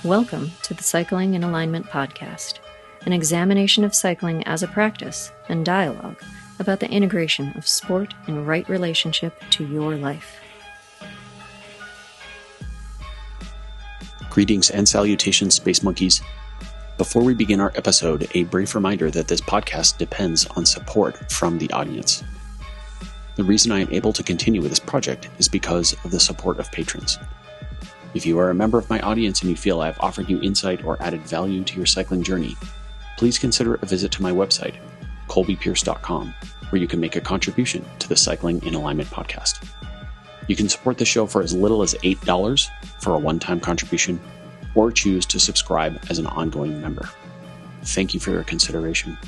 Welcome to the Cycling in Alignment podcast, an examination of cycling as a practice and dialogue about the integration of sport in right relationship to your life. Greetings and salutations, Space Monkeys. Before we begin our episode, a brief reminder that this podcast depends on support from the audience. The reason I am able to continue with this project is because of the support of patrons. If you are a member of my audience and you feel I have offered you insight or added value to your cycling journey, please consider a visit to my website, colbypierce.com, where you can make a contribution to the Cycling in Alignment podcast. You can support the show for as little as $8 for a one-time contribution, or choose to subscribe as an ongoing member. Thank you for your consideration.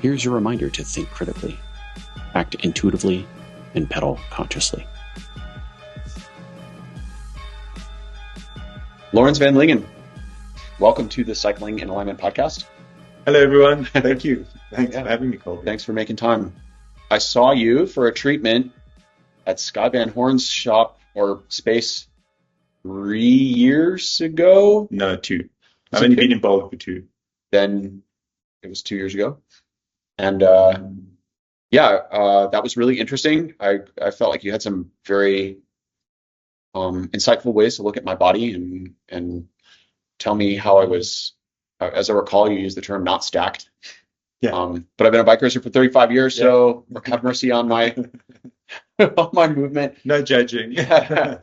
Here's your reminder to think critically, act intuitively, and pedal consciously. Lawrence van Lingen, welcome to the Cycling in Alignment podcast. Hello, everyone. Thank you. Thanks for having me, Colby. Thanks for making time. I saw you for a treatment at Scott Van Horn's shop or space 3 years ago. No, 2. I've only been involved for 2. Then it was 2 years ago. And that was really interesting. I felt like you had some very insightful ways to look at my body and tell me how I was, as I recall, you used the term not stacked. Yeah. But I've been a bike racer for 35 years, so have mercy on my on my movement. No judging. That's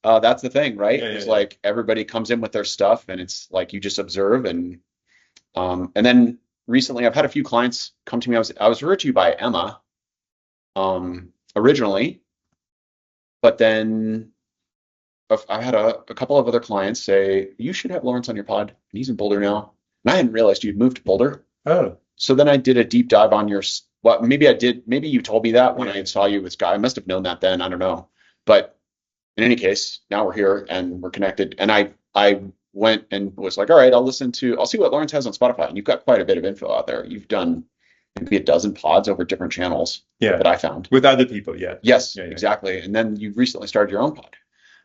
the thing, right? It's like everybody comes in with their stuff and it's like you just observe and then recently I've had a few clients come to me. I was referred to by Emma originally, but then I had a couple of other clients say, you should have Lawrence on your pod. And he's in Boulder now. And I hadn't realized you'd moved to Boulder. Oh. So then I did a deep dive on your, well, maybe I did. Maybe you told me that when I saw you with Sky. I must have known that then. I don't know. But in any case, now we're here and we're connected. And I went and was like, all right, I'll see what Lawrence has on Spotify. And you've got quite a bit of info out there. You've done maybe a dozen pods over different channels that I found. With other people, Yes, exactly. And then you've recently started your own pod.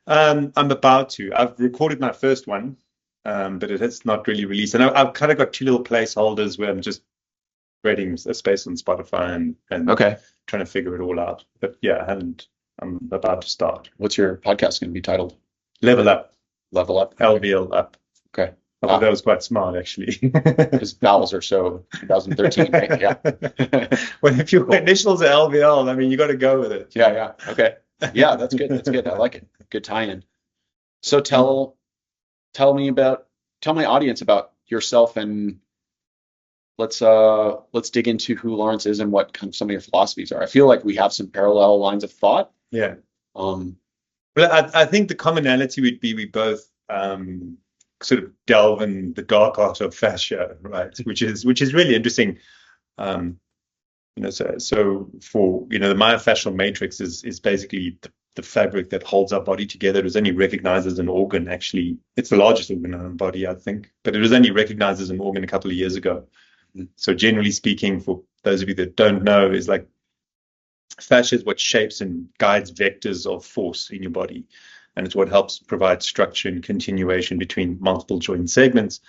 I'm about to. I've recorded my first one, but it has not really released. And I've kind of got 2 little placeholders where I'm just creating a space on Spotify and trying to figure it all out. But I haven't. I'm about to start. What's your podcast going to be titled? Level Up. Level Up. LVL Up. Okay. I thought that was quite smart, actually. Because vowels are so 2013, right? Yeah. Well, if your initials are LVL, I mean, you got to go with it. Yeah. Okay. Yeah, that's good. That's good. I like it. Good tie-in. So tell my audience about yourself, and let's dig into who Lawrence is and what some of your philosophies are. I feel like we have some parallel lines of thought. Yeah. Well, I think the commonality would be we both sort of delve in the dark art of fascia, right? Which is really interesting. So for the myofascial matrix is basically the fabric that holds our body together. It was only recognized as an organ. Actually, it's the largest organ in our body, I think, but it was only recognized as an organ a couple of years ago. So generally speaking, for those of you that don't know, is like fascia is what shapes and guides vectors of force in your body. And it's what helps provide structure and continuation between multiple joint segments.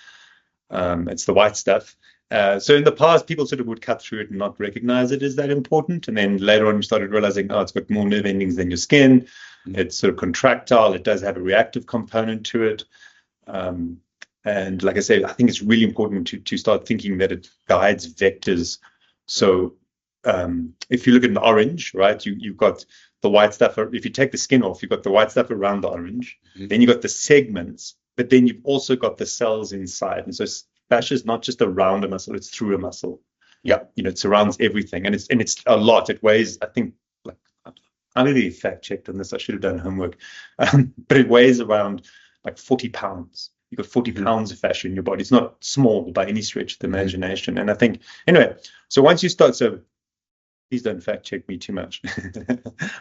It's the white stuff. So in the past, people sort of would cut through it and not recognize it as that important. And then later on, we started realizing, it's got more nerve endings than your skin. It's sort of contractile. It does have a reactive component to it. And like I say, I think it's really important to start thinking that it guides vectors. So if you look at an orange, right, you've got the white stuff. If you take the skin off, you've got the white stuff around the orange. Then you've got the segments, but then you've also got the cells inside. And so fascia is not just around a muscle, it's through a muscle. Yeah. It surrounds everything. And it's a lot. It weighs, I think, like, I really fact checked on this. I should have done homework. But it weighs around like 40 pounds. You've got 40 pounds of fascia in your body. It's not small by any stretch of the imagination. And I think, anyway, so once you start, so please don't fact check me too much.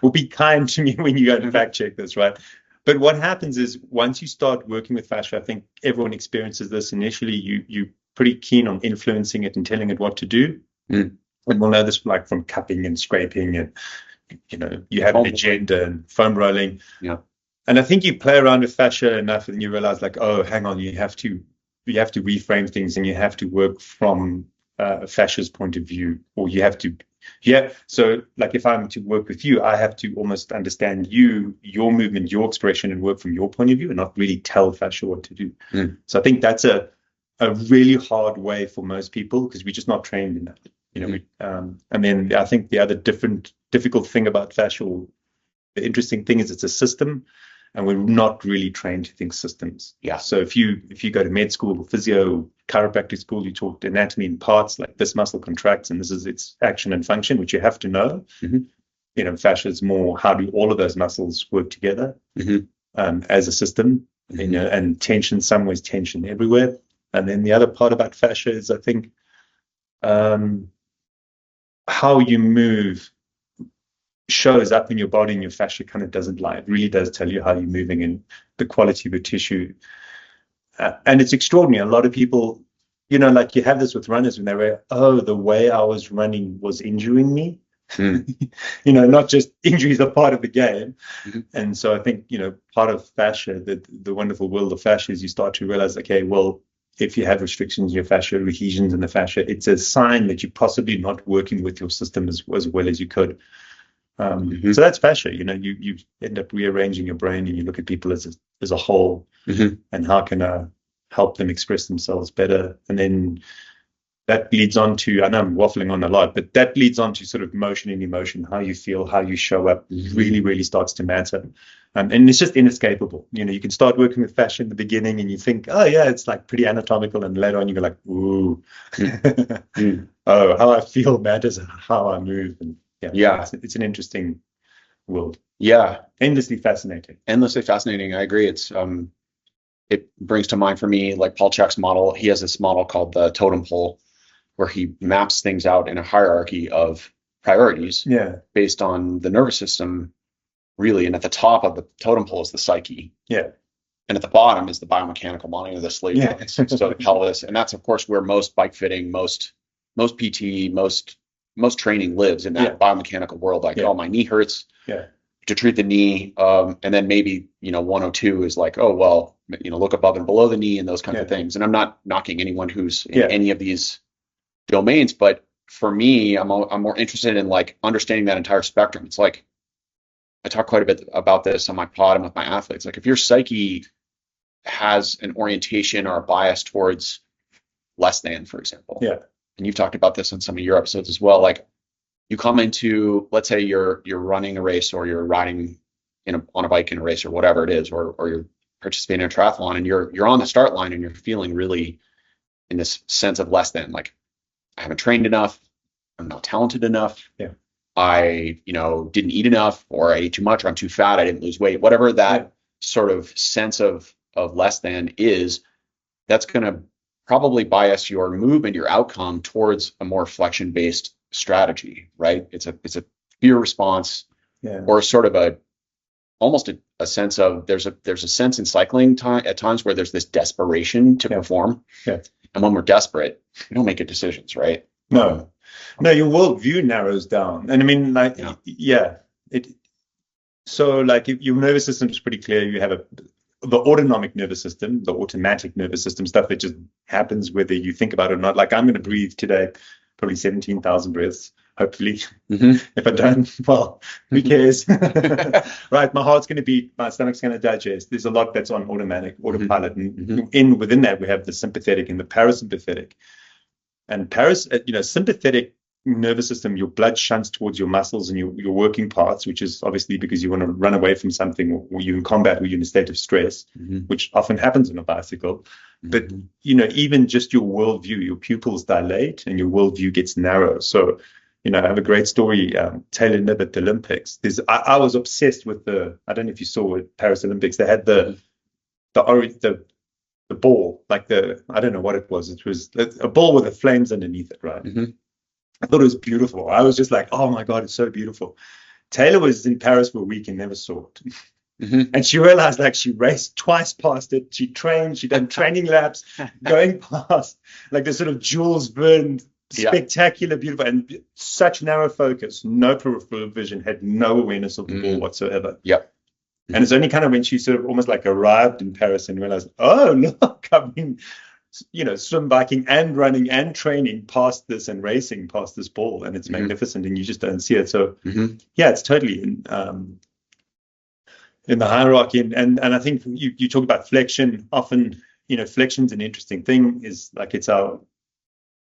Well, be kind to me when you go to fact check this, right? But what happens is once you start working with fascia, I think everyone experiences this initially. You're pretty keen on influencing it and telling it what to do. And we'll know this like from cupping and scraping and, you have an agenda and foam rolling. Yeah. And I think you play around with fascia enough and you realize like, oh, hang on, you have to reframe things and you have to work from a fascia's point of view, or you have to, so like if I'm to work with you, I have to almost understand your movement, your expression, and work from your point of view and not really tell fascia what to do. So I think that's a really hard way for most people because we're just not trained in that. And then I think the other difficult thing about fascia, or the interesting thing is it's a system, and we're not really trained to think systems. Yeah. So if you go to med school or physio, chiropractic school, you talk anatomy in parts, like this muscle contracts and this is its action and function, which you have to know. Fascia is more how do all of those muscles work together as a system, and tension somewhere is tension everywhere. And then the other part about fascia is, I think, how you move shows up in your body, and your fascia kind of doesn't lie. It really does tell you how you're moving and the quality of the tissue. And it's extraordinary. A lot of people, like you have this with runners when they were, oh, the way I was running was injuring me. Not just injuries are part of the game. And so I think, part of fascia, the wonderful world of fascia is you start to realize, okay, well, if you have restrictions in your fascia, adhesions in the fascia, it's a sign that you're possibly not working with your system as well as you could. So that's fascia. You end up rearranging your brain and you look at people as a whole, and how can I help them express themselves better. And then that leads on to, I know I'm waffling on a lot, but that leads on to sort of motion and emotion, how you feel, how you show up really, really starts to matter. And it's just inescapable. You can start working with fascia in the beginning and you think, oh yeah, it's like pretty anatomical. And later on you go like, ooh, oh, how I feel matters, how I move. And it's an interesting world. Yeah. Endlessly fascinating. I agree. It brings to mind for me, like Paul Chek's model. He has this model called the totem pole, where he maps things out in a hierarchy of priorities based on the nervous system, really. And at the top of the totem pole is the psyche. Yeah. And at the bottom is the biomechanical modeling of the sleeve. So the pelvis. And that's, of course, where most bike fitting, most PT, most training lives, in that biomechanical world. Like, oh, my knee hurts. Yeah. To treat the knee. And then maybe, 102 is like, oh, well, look above and below the knee and those kinds of things. And I'm not knocking anyone who's in any of these domains, but for me, I'm more interested in like understanding that entire spectrum. It's like, I talk quite a bit about this on my pod and with my athletes. Like, if your psyche has an orientation or a bias towards less than, for example, and you've talked about this on some of your episodes as well, like you come into, let's say you're running a race, or you're riding on a bike in a race, or whatever it is, or you're participating in a triathlon, and you're on the start line and you're feeling really in this sense of less than, like, I haven't trained enough, I'm not talented enough, I didn't eat enough, or I ate too much, or I'm too fat, I didn't lose weight, whatever that sort of sense of less than is, that's going to probably bias your movement, your outcome, towards a more flexion based strategy, right? It's a fear response, or sort of almost a sense of, there's a sense in cycling at times where there's this desperation to perform. And when we're desperate, we don't make good decisions, right? No, your worldview narrows down. And I mean, like, so like if your nervous system is pretty clear. You have the autonomic nervous system, the automatic nervous system, stuff that just happens whether you think about it or not. Like, I'm going to breathe today, probably 17,000 breaths, hopefully. If I don't, well, who cares? Right, my heart's going to beat, my stomach's going to digest. There's a lot that's on autopilot. And within that, we have the sympathetic and the parasympathetic. And sympathetic nervous system, your blood shunts towards your muscles and your working parts, which is obviously because you want to run away from something, or you're in combat, or you're in a state of stress, which often happens on a bicycle. But, even just your worldview, your pupils dilate and your worldview gets narrow. So, I have a great story, Taylor Knibb at the Olympics. I was obsessed with I don't know if you saw at Paris Olympics, they had the ball, like I don't know what it was. It was a ball with the flames underneath it, right? I thought it was beautiful. I was just like, oh my God, it's so beautiful. Taylor was in Paris for a week and never saw it. And she realized, like, she raced twice past it. She trained, she done training laps, going past, like, the sort of Jules Verne, spectacular, beautiful, and such narrow focus, no peripheral vision, had no awareness of the ball whatsoever. And it's only kind of when she sort of almost like arrived in Paris and realized, oh, look, I've been, swim biking and running and training past this and racing past this ball, and it's magnificent, and you just don't see it. So yeah, it's totally in the hierarchy. And I think you talk about flexion often. Flexion's an interesting thing. Is like it's our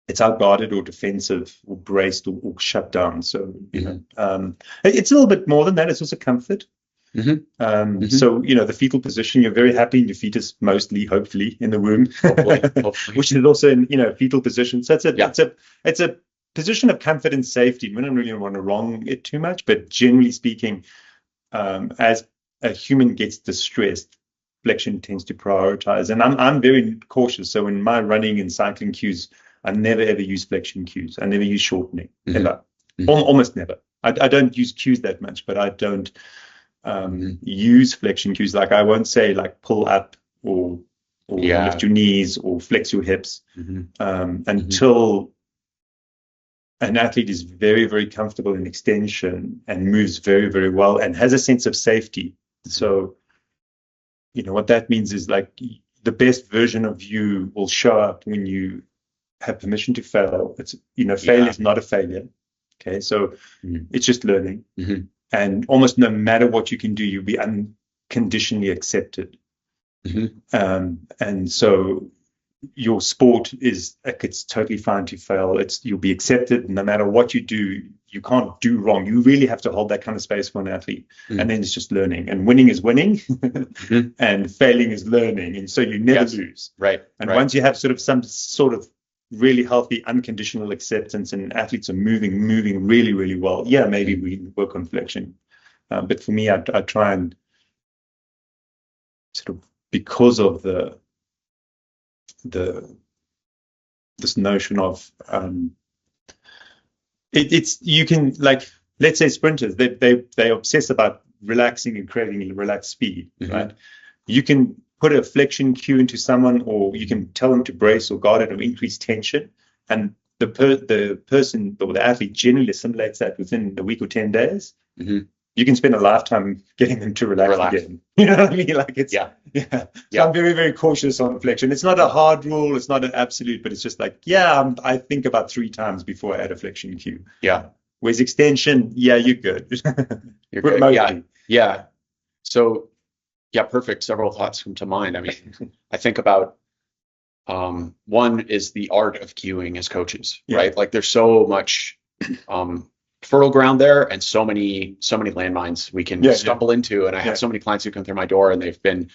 guarded or defensive or braced or shut down. So it's a little bit more than that. It's also comfort. So the fetal position, you're very happy, and your feet is mostly, hopefully, in the womb, hopefully. Which is also in fetal position. So it's a position of comfort and safety. We don't really want to wrong it too much, but generally speaking, as a human gets distressed, flexion tends to prioritize. And I'm very cautious. So in my running and cycling cues, I never ever use flexion cues. I never use shortening, ever, almost never. I don't use cues that much, but I don't use flexion cues. Like I won't say like pull up or lift your knees or flex your hips until an athlete is very, very comfortable in extension and moves very, very well and has a sense of safety. So, what that means is like the best version of you will show up when you have permission to fail. It's, failure is not a failure. Okay. So it's just learning. And almost no matter what you can do, you'll be unconditionally accepted. And so your sport it's totally fine to fail. You'll be accepted no matter what you do. You can't do wrong. You really have to hold that kind of space for an athlete. And then it's just learning. And winning is winning and failing is learning. And so you never lose. Right. And once you have some sort of really healthy unconditional acceptance and athletes are moving really, really well, maybe we work on flexion. But for me, I try and sort of, because of this notion of you can, like, let's say sprinters, they obsess about relaxing and creating relaxed speed, right? You can put a flexion cue into someone, or you can tell them to brace or guard it or increase tension, and the person or the athlete generally assimilates that within a week or 10 days. You can spend a lifetime getting them to relax again. You know what I mean? Like it's So I'm very, very cautious on flexion. It's not a hard rule. It's not an absolute, but it's just like, I think about 3 times before I add a flexion cue. Whereas extension, you're good. You're good. Yeah. So, perfect. Several thoughts come to mind. I mean, I think about one is the art of cueing as coaches, right? Like there's so much fertile ground there and so many landmines we can stumble into. And I have so many clients who come through my door and they've been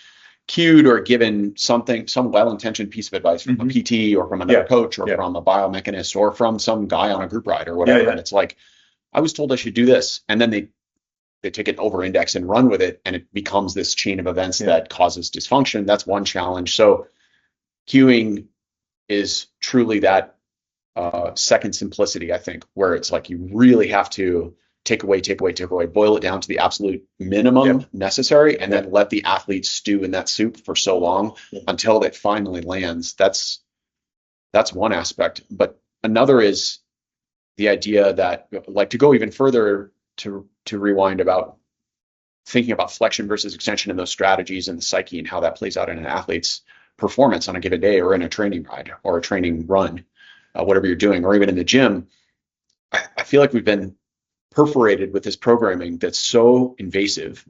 cued or given some well-intentioned piece of advice from a PT or from another coach or from a biomechanist or from some guy on a group ride or whatever. And it's like, I was told I should do this. And then they take an over-index and run with it, and it becomes this chain of events that causes dysfunction. That's one challenge. So cueing is truly that second simplicity, I think, where it's like you really have to take away, boil it down to the absolute minimum necessary, and then let the athlete stew in that soup for so long until it finally lands. That's one aspect. But another is the idea that, like, to go even further, to rewind about thinking about flexion versus extension and those strategies and the psyche and how that plays out in an athlete's performance on a given day or in a training ride or a training run, whatever you're doing, or even in the gym. I feel like we've been perforated with this programming that's so invasive.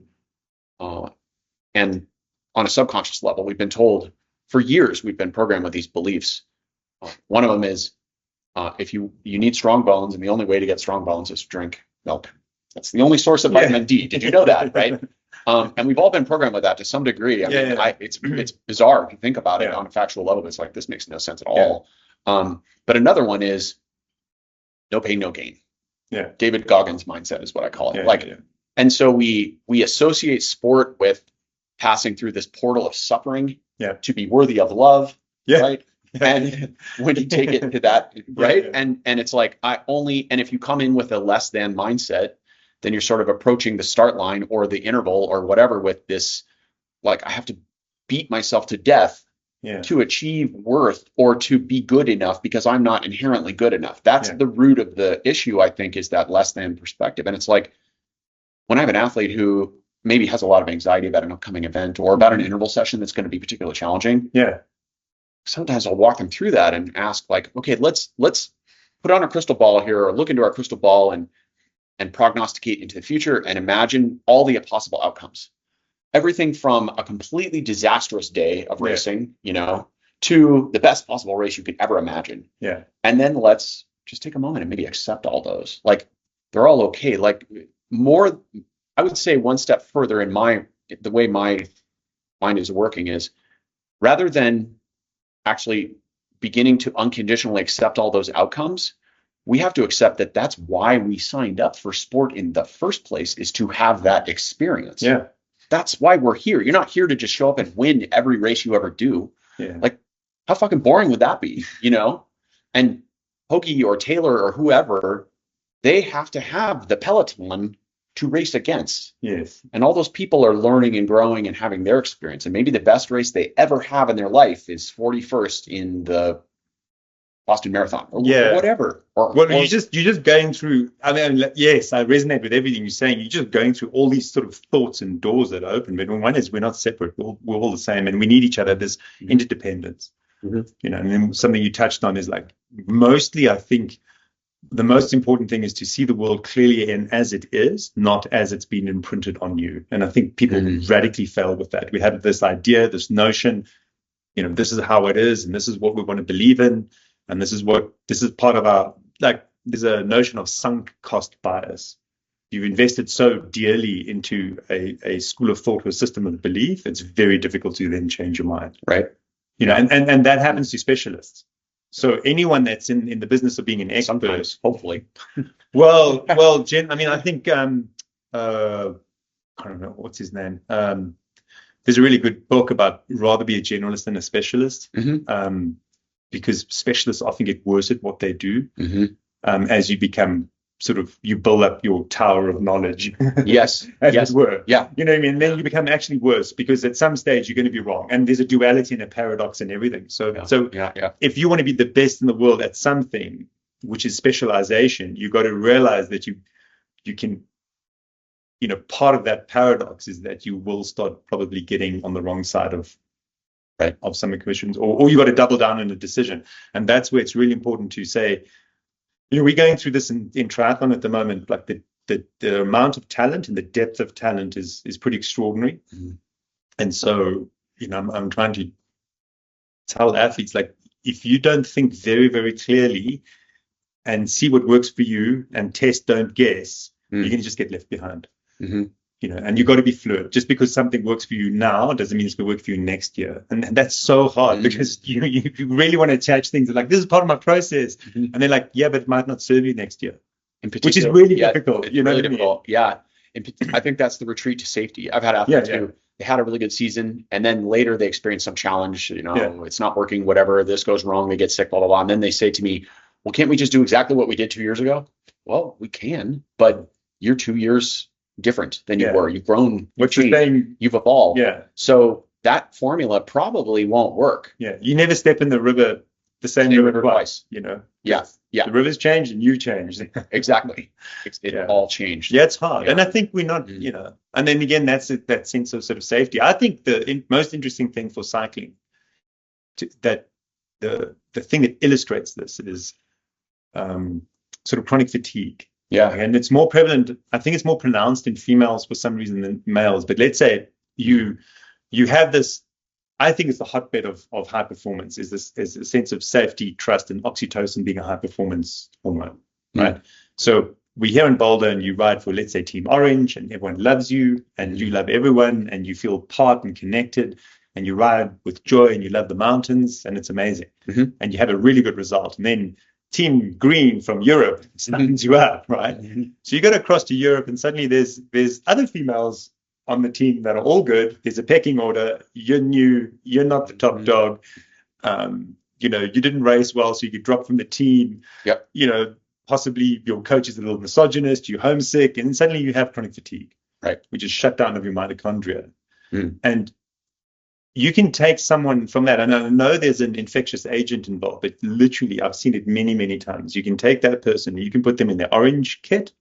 And on a subconscious level, we've been told for years, we've been programmed with these beliefs. One of them is if you need strong bones, and the only way to get strong bones is to drink milk. That's the only source of vitamin D. Did you know that, right? And we've all been programmed with that to some degree. I mean, it's bizarre if you think about it on a factual level. It's like, this makes no sense at all. But another one is no pain, no gain. David Goggins mindset is what I call it. And so we associate sport with passing through this portal of suffering to be worthy of love, right? And when you take it to that, right? And it's like, and if you come in with a less than mindset, then you're sort of approaching the start line or the interval or whatever with this, like, I have to beat myself to death to achieve worth or to be good enough because I'm not inherently good enough. That's the root of the issue, I think, is that less than perspective. And it's like, when I have an athlete who maybe has a lot of anxiety about an upcoming event or about an interval session that's going to be particularly challenging. Yeah. Sometimes I'll walk them through that and ask, like, okay, let's put on a crystal ball here, or look into our crystal ball and prognosticate into the future and imagine all the possible outcomes. Everything from a completely disastrous day of racing, to the best possible race you could ever imagine. Yeah. And then let's just take a moment and maybe accept all those. Like, they're all okay. Like, more, I would say one step further in the way my mind is working is, rather than actually beginning to unconditionally accept all those outcomes, we have to accept that that's why we signed up for sport in the first place, is to have that experience. Yeah. That's why we're here. You're not here to just show up and win every race you ever do. Yeah. Like, how fucking boring would that be? And Hokie or Taylor or whoever, they have to have the peloton to race against. Yes. And all those people are learning and growing and having their experience. And maybe the best race they ever have in their life is 41st in the Boston Marathon, or whatever. You're just going through. I mean, yes, I resonate with everything you're saying. You're just going through all these sort of thoughts and doors that are open. But one is, we're not separate. We're all the same, and we need each other. There's interdependence. And then something you touched on is, like, mostly, I think the most important thing is to see the world clearly and as it is, not as it's been imprinted on you. And I think people radically fail with that. We have this idea, this notion, this is how it is, and this is what we want to believe in. And this is part of our, like, there's a notion of sunk cost bias. You've invested so dearly into a school of thought or a system of belief, it's very difficult to then change your mind. Right. And that happens to specialists. So anyone that's in the business of being an expert, sometimes, hopefully. well, Jen, I mean, I think, I don't know, what's his name? There's a really good book about rather be a generalist than a specialist. Because specialists often get worse at what they do as you become you build up your tower of knowledge. Yes. As it were. Yeah. You know what I mean? And then you become actually worse, because at some stage you're going to be wrong. And there's a duality and a paradox in everything. So if you want to be the best in the world at something, which is specialization, you've got to realize that you can, part of that paradox is that you will start probably getting on the wrong side of some equations, or you got to double down on a decision. And that's where it's really important to say, we're going through this in triathlon at the moment. Like, the amount of talent and the depth of talent is pretty extraordinary. And so, I'm trying to tell athletes, like, if you don't think very, very clearly and see what works for you and test, don't guess, you're going to just get left behind. And you've got to be fluid. Just because something works for you now doesn't mean it's going to work for you next year. And that's so hard, because you really want to attach things like, this is part of my process. And they're like, yeah, but it might not serve you next year. Which is really difficult. It's really difficult. Yeah. I think that's the retreat to safety. I've had athletes who they had a really good season, and then later they experience some challenge. It's not working, whatever. This goes wrong. They get sick, blah, blah, blah. And then they say to me, well, can't we just do exactly what we did 2 years ago? Well, we can, but you're 2 years different than you were. You've grown. You've evolved. Yeah. So that formula probably won't work. Yeah. You never step in the river, the same river twice. Yeah. The river's changed and you changed. Exactly. It all changed. Yeah, it's hard. And I think we're not, and then again, that's that sense of sort of safety. I think the most interesting thing for cycling, that the thing that illustrates this is sort of chronic fatigue. Yeah. And it's more prevalent. I think it's more pronounced in females for some reason than males. But let's say you have this, I think it's the hotbed of high performance, is a sense of safety, trust, and oxytocin being a high performance hormone, right? So we're here in Boulder and you ride for, let's say, Team Orange, and everyone loves you and you love everyone and you feel part and connected, and you ride with joy and you love the mountains and it's amazing. And you have a really good result. And then Team Green from Europe signs you up, right? So you go across to Europe and suddenly there's other females on the team that are all good. There's a pecking order. You're new. You're not the top dog. You didn't race well, so you get dropped from the team. Yep. Possibly your coach is a little misogynist. You're homesick, and suddenly you have chronic fatigue, right? Which is shutdown of your mitochondria. And you can take someone from that, and I know there's an infectious agent involved, but literally I've seen it many, many times. You can take that person, you can put them in their orange kit,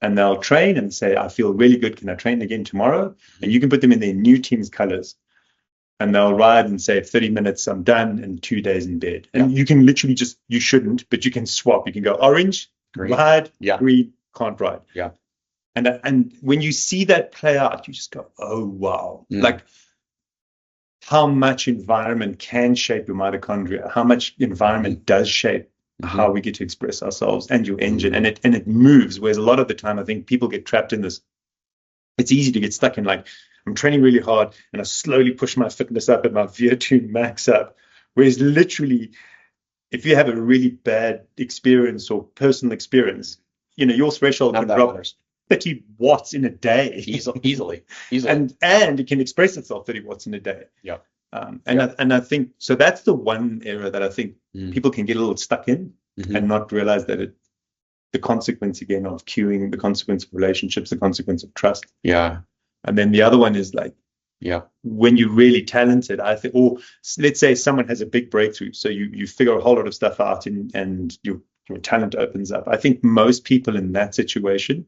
and they'll train and say, I feel really good. Can I train again tomorrow? And you can put them in their new team's colors. And they'll ride and say 30 minutes, I'm done, and 2 days in bed. And you can literally you shouldn't, but you can swap. You can go orange, green. Ride, green, can't ride. Yeah. And when you see that play out, you just go, oh, wow. Like how much environment can shape your mitochondria, how much environment does shape how we get to express ourselves and your engine. And it moves, whereas a lot of the time I think people get trapped in this. It's easy to get stuck in like, I'm training really hard and I slowly push my fitness up and my VO2 max up. Whereas literally, if you have a really bad experience or personal experience, your threshold can drop 30 watts in a day. Easily. And it can express itself 30 watts in a day. Yeah. I think, so that's the one area that I think people can get a little stuck in and not realize that the consequence again of cueing, the consequence of relationships, the consequence of trust. Yeah. And then the other one is like, when you're really talented, I think, or let's say someone has a big breakthrough. So you figure a whole lot of stuff out and your talent opens up. I think most people in that situation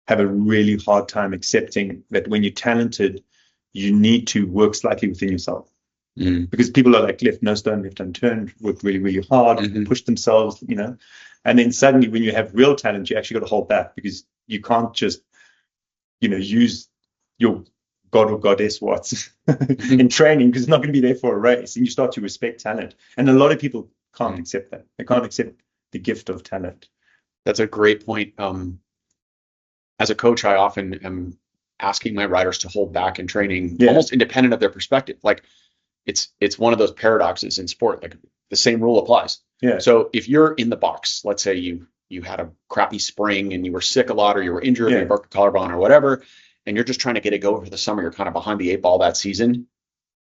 have a really hard time accepting that when you're talented, you need to work slightly within yourself. Because people are like no stone left unturned, work really, really hard, push themselves, and then suddenly when you have real talent, you actually got to hold back because you can't just use your god or goddess watts in training because it's not going to be there for a race, and you start to respect talent. And a lot of people can't accept that. They can't accept the gift of talent. That's a great point. As a coach, I often am asking my riders to hold back in training, almost independent of their perspective. Like it's one of those paradoxes in sport. Like the same rule applies. Yeah. So if you're in the box, let's say you had a crappy spring and you were sick a lot, or you were injured, or you broke a collarbone or whatever, and you're just trying to get it going for the summer, you're kind of behind the 8 ball that season.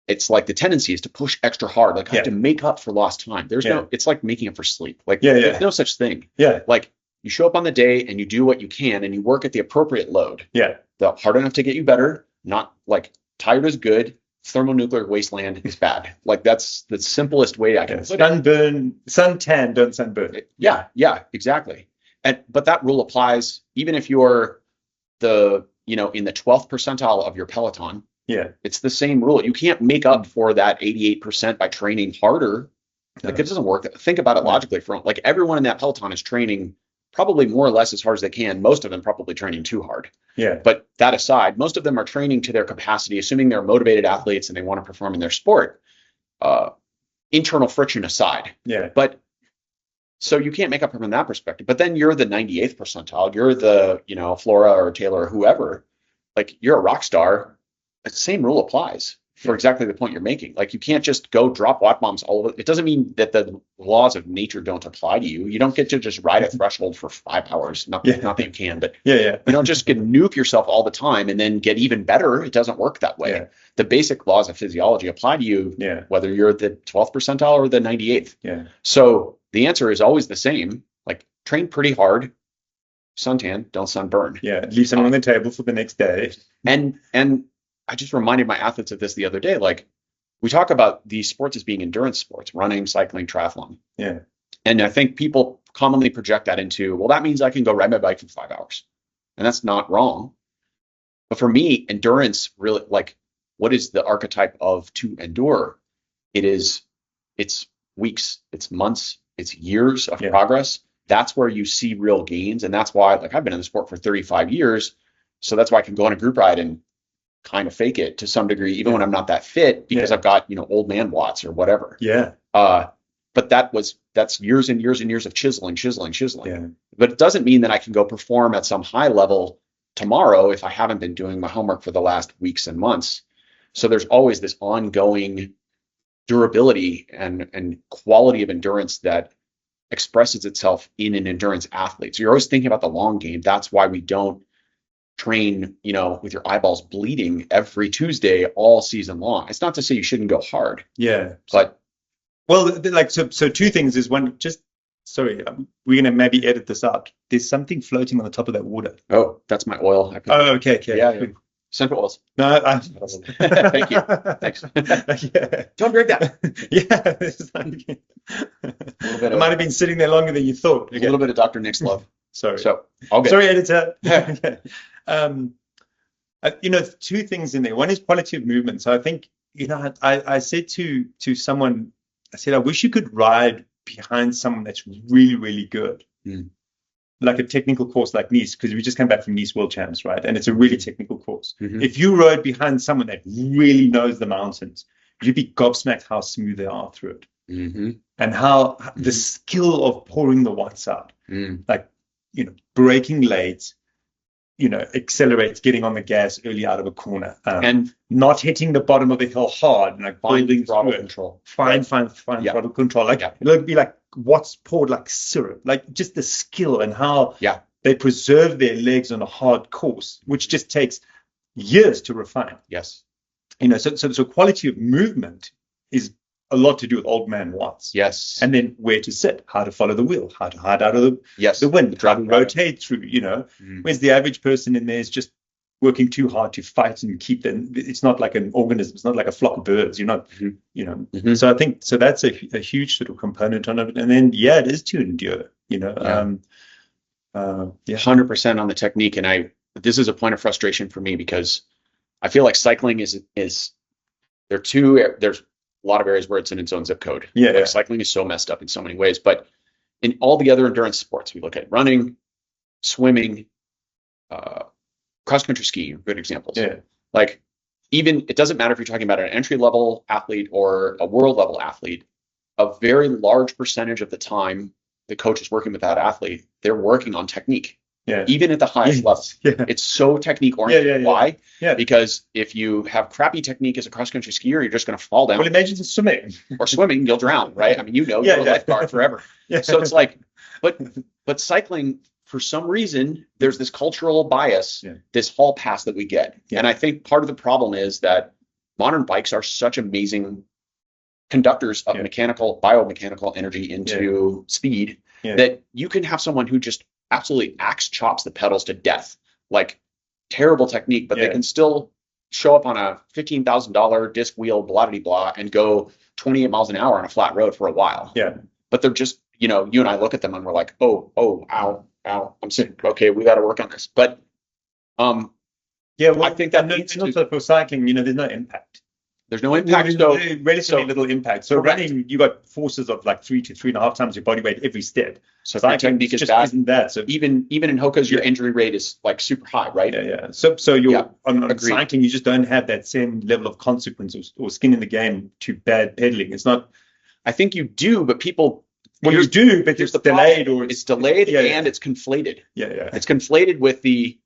It's like the tendency is to push extra hard, like I have to make up for lost time. There's it's like making up for sleep. Like there's no such thing. Yeah. Like you show up on the day and you do what you can and you work at the appropriate load. Yeah. The hard enough to get you better, not like tired is good, thermonuclear wasteland is bad. Like that's the simplest way I can put it. Suntan, don't sunburn. Yeah, exactly. But that rule applies even if you're in the 12th percentile of your peloton. Yeah. It's the same rule. You can't make up for that 88% by training harder. Like it doesn't work. Think about it logically. Like everyone in that peloton is training probably more or less as hard as they can. Most of them probably training too hard. Yeah. But that aside, most of them are training to their capacity, assuming they're motivated athletes and they want to perform in their sport. Internal friction aside. Yeah. But so you can't make up from that perspective. But then you're the 98th percentile. You're the, Flora or Taylor or whoever. Like you're a rock star. The same rule applies for exactly the point you're making. Like you can't just go drop watt bombs all over. It doesn't mean that the laws of nature don't apply to you. You don't get to just ride a threshold for 5 hours. Not that you can, but you don't just get nuke yourself all the time and then get even better. It doesn't work that way. Yeah. The basic laws of physiology apply to you, whether you're the 12th percentile or the 98th. Yeah. So the answer is always the same. Like train pretty hard, suntan, don't sunburn. Yeah. Leave something on the table for the next day. And I just reminded my athletes of this the other day. Like we talk about these sports as being endurance sports, running, cycling, triathlon. Yeah. And I think people commonly project that into, well, that means I can go ride my bike for 5 hours. And that's not wrong. But for me, endurance really, like what is the archetype of to endure? It's weeks, it's months, it's years of progress. That's where you see real gains. And that's why, like I've been in the sport for 35 years. So that's why I can go on a group ride and kind of fake it to some degree, even when I'm not that fit, because I've got, old man watts or whatever. Yeah. But that's years and years and years of chiseling. Yeah. But it doesn't mean that I can go perform at some high level tomorrow if I haven't been doing my homework for the last weeks and months. So there's always this ongoing durability and quality of endurance that expresses itself in an endurance athlete. So you're always thinking about the long game. That's why we don't train, with your eyeballs bleeding every Tuesday all season long. It's not to say you shouldn't go hard. Yeah. But so 2 things is one, we're going to maybe edit this out. There's something floating on the top of that water. Oh, that's my oil. Okay. Yeah. Essential oils. No, thank you. Thanks. Don't drink that. It might have been sitting there longer than you thought. A little bit of Dr. Nick's love. Sorry. So all good. Sorry, editor. Two things in there. One is quality of movement. So I think, I said to someone, I said, I wish you could ride behind someone that's really, really good. Like a technical course like Nice, because we just came back from Nice World Champs, right? And it's a really technical course. If you rode behind someone that really knows the mountains, you'd be gobsmacked how smooth they are through it. And how the skill of pouring the watts out, like, braking late, accelerates, getting on the gas early out of a corner, and not hitting the bottom of the hill hard, and like building throttle through it. control. Fine throttle control. Like it'll be like what's poured like syrup. Like just the skill and how they preserve their legs on a hard course, which just takes years to refine. Yes. So quality of movement is a lot to do with old man watts. Yes. And then where to sit, how to follow the wheel, how to hide out of the wind, how to rotate through, whereas the average person in there is just working too hard to fight and keep them. It's not like an organism. It's not like a flock of birds. You're not, So I think, so that's a huge sort of component on it. And then, it is to endure, 100% on the technique. And this is a point of frustration for me because I feel like cycling there's a lot of areas where it's in its own zip code. Cycling is so messed up in so many ways, but in all the other endurance sports, we look at running, swimming, cross-country skiing are good examples. Like even, it doesn't matter if you're talking about an entry-level athlete or a world-level athlete, a very large percentage of the time the coach is working with that athlete, they're working on technique. Even at the highest level. It's so technique oriented. Why? Because if you have crappy technique as a cross-country skier, you're just going to fall down. Well, imagine just swimming. Or swimming, you'll drown, right? I mean, you're a lifeguard forever. So it's like, but cycling, for some reason, there's this cultural bias, this hall pass that we get. And I think part of the problem is that modern bikes are such amazing conductors of biomechanical energy into speed that you can have someone who just absolutely chops the pedals to death, like terrible technique, but they can still show up on a $15,000 disc wheel, blah, blah, blah, and go 28 miles an hour on a flat road for a while. But they're just, you and I look at them and we're like, oh, ow, I'm saying, okay, we got to work on this. But I think that needs to, also for cycling, there's no impact. There's no impact. There's relatively little impact. So running, you got forces of like 3 to 3.5 times your body weight every step. So cycling just isn't that. So even in Hoka's, your injury rate is like super high, right? So you're on cycling, you just don't have that same level of consequence or skin in the game to bad pedaling. It's not. I think you do, but people. Well, you do, but it's delayed, or it's delayed and it's conflated. It's conflated with the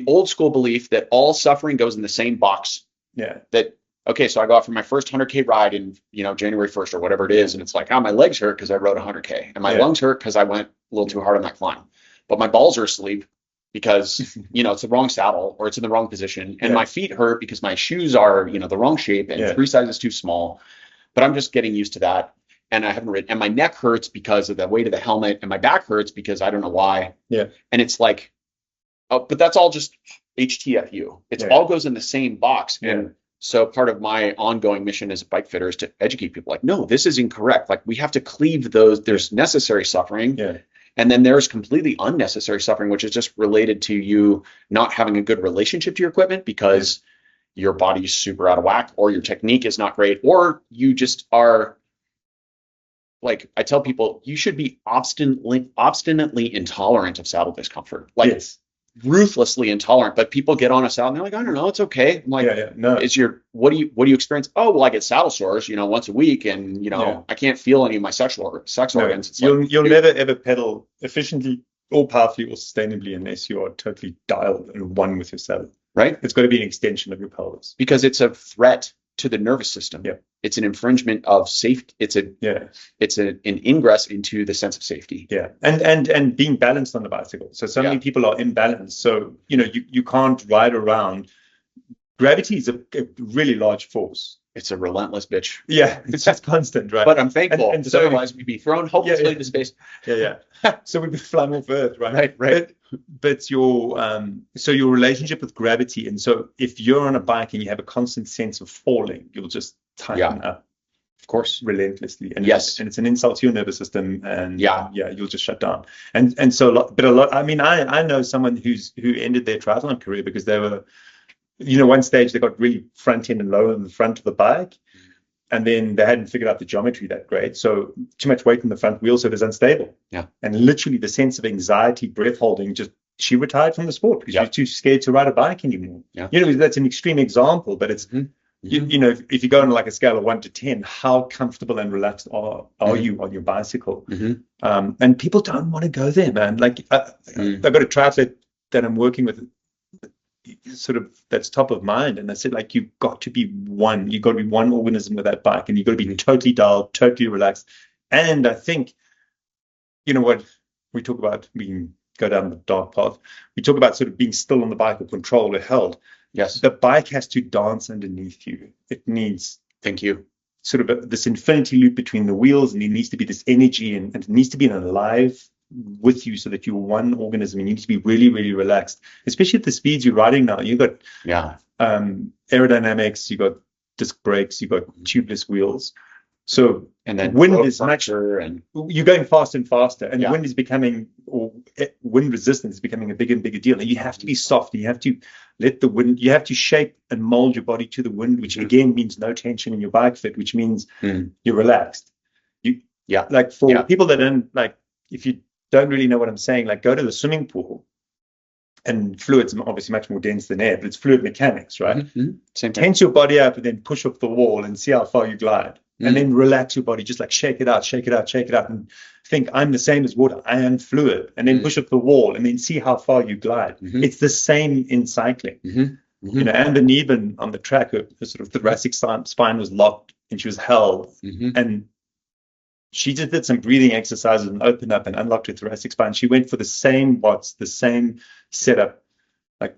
old school belief that all suffering goes in the same box. That. Okay, so I go out for my first 100K ride in, January 1st or whatever it is. And it's like, my legs hurt because I rode 100K and my lungs hurt because I went a little too hard on that climb. But my balls are asleep because, it's the wrong saddle or it's in the wrong position. And my feet hurt because my shoes are, the wrong shape and 3 sizes too small. But I'm just getting used to that. And I haven't ridden. And my neck hurts because of the weight of the helmet. And my back hurts because I don't know why. And it's like, but that's all just HTFU. It's all goes in the same box. And so part of my ongoing mission as a bike fitter is to educate people like, no, this is incorrect. Like we have to cleave those. There's necessary suffering. And then there's completely unnecessary suffering, which is just related to you not having a good relationship to your equipment because your body's super out of whack or your technique is not great, or you just are like, I tell people you should be obstinately intolerant of saddle discomfort. Like ruthlessly intolerant, but people get on a saddle and they're like, I don't know, it's okay. I'm like, no. What do you experience? Oh, well, I get saddle sores, once a week, and I can't feel any of my sex organs. It's you'll never ever pedal efficiently or powerfully or sustainably unless you are totally dialed and one with your saddle. Right? It's got to be an extension of your pelvis because it's a threat to the nervous system. It's an infringement of safety. It's an ingress into the sense of safety. And being balanced on the bicycle. So many people are imbalanced. So you can't ride around. Gravity is a really large force. It's a relentless bitch. It's just constant, right? But I'm thankful. And so, otherwise, we'd be thrown hopelessly into space. So we'd be flying off Earth, right? Right. But your relationship with gravity, and so if you're on a bike and you have a constant sense of falling, you'll just tighten up. Of course. relentlessly. And Yes. it's an insult to your nervous system, and Yeah. you'll just shut down. And so a lot. I mean, I know someone who ended their triathlon career because they were, one stage they got really front end and low in the front of the bike. And then they hadn't figured out the geometry that great. So too much weight in the front wheel, so it was unstable. Yeah. And literally the sense of anxiety, breath holding, she retired from the sport because she was too scared to ride a bike anymore. Yeah. That's an extreme example, but it's, if you go on like a scale of 1 to 10, how comfortable and relaxed are you on your bicycle? And people don't want to go there, man. Like I've got a triathlete that I'm working with, sort of that's top of mind, and I said, like, you've got to be one organism with that bike, and you've got to be totally dialed, totally relaxed. And I think, what we talk about, go down the dark path, we talk about sort of being still on the bike or controlled or held. Yes. The bike has to dance underneath you. It needs, thank you, sort of this infinity loop between the wheels, and there needs to be this energy, and it needs to be alive with you, so that you're one organism. You need to be really, really relaxed, especially at the speeds you're riding now. You've got aerodynamics, you've got disc brakes, you've got tubeless wheels. So, and then wind is and you're going faster and faster, and wind is becoming, or wind resistance is becoming a bigger and bigger deal. And you have to be soft, and you have to let the wind, you have to shape and mold your body to the wind, which again means no tension in your bike fit, which means you're relaxed. Like for people that don't, like, if you don't really know what I'm saying, like, go to the swimming pool, and fluid's obviously much more dense than air, but it's fluid mechanics, right? Same thing. Tense your body up and then push off the wall and see how far you glide. And then relax your body, just like shake it out, and think, I'm the same as water, I am fluid, and then push up the wall and then see how far you glide. It's the same in cycling. Amber Neben on the track, her sort of thoracic spine was locked and she was held, and she just did some breathing exercises and opened up and unlocked her thoracic spine. She went for the same watts, the same setup, like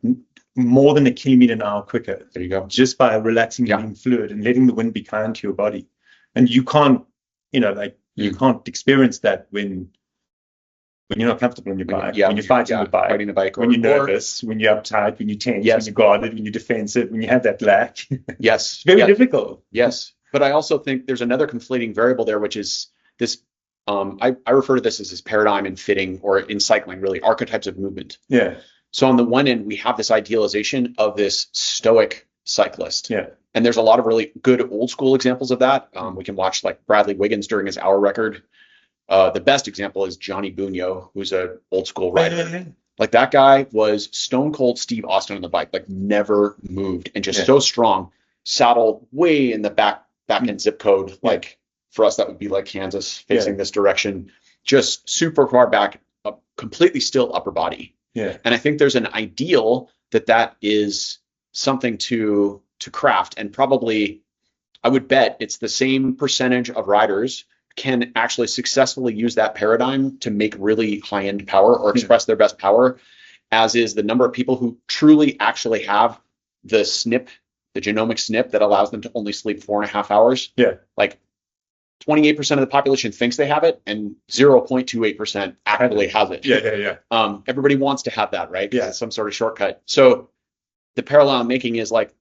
more than 1 kilometer an hour quicker. There you go. Just by relaxing and being fluid and letting the wind be kind to your body. And you can't, you can't experience that when you're not comfortable on your bike, when you're fighting the bike, when you're nervous, when you're uptight, when you're tense, when you're guarded, when you're defensive, when you have that lack. It's very difficult. Yes. But I also think there's another conflating variable there, which is this, I refer to this as this paradigm in fitting, or in cycling, really, archetypes of movement. Yeah. So on the one end, we have this idealization of this stoic cyclist. Yeah. And there's a lot of really good old school examples of that. We can watch like Bradley Wiggins during his hour record. The best example is Johnny Bunyo, who's an old school rider. Like, that guy was stone cold Steve Austin on the bike, like never moved, and just so strong. Saddle way in the back end zip code. Like, for us, that would be like Kansas facing this direction. Just super far back, completely still upper body. Yeah. And I think there's an ideal that is something to craft, and probably I would bet it's the same percentage of riders can actually successfully use that paradigm to make really high-end power or express their best power, as is the number of people who truly actually have the SNP, the genomic SNP that allows them to only sleep 4.5 hours. Yeah. Like 28% of the population thinks they have it, and 0.28% actually has it. Yeah. Everybody wants to have that, right? Yeah. It's some sort of shortcut. So the parallel I'm making is like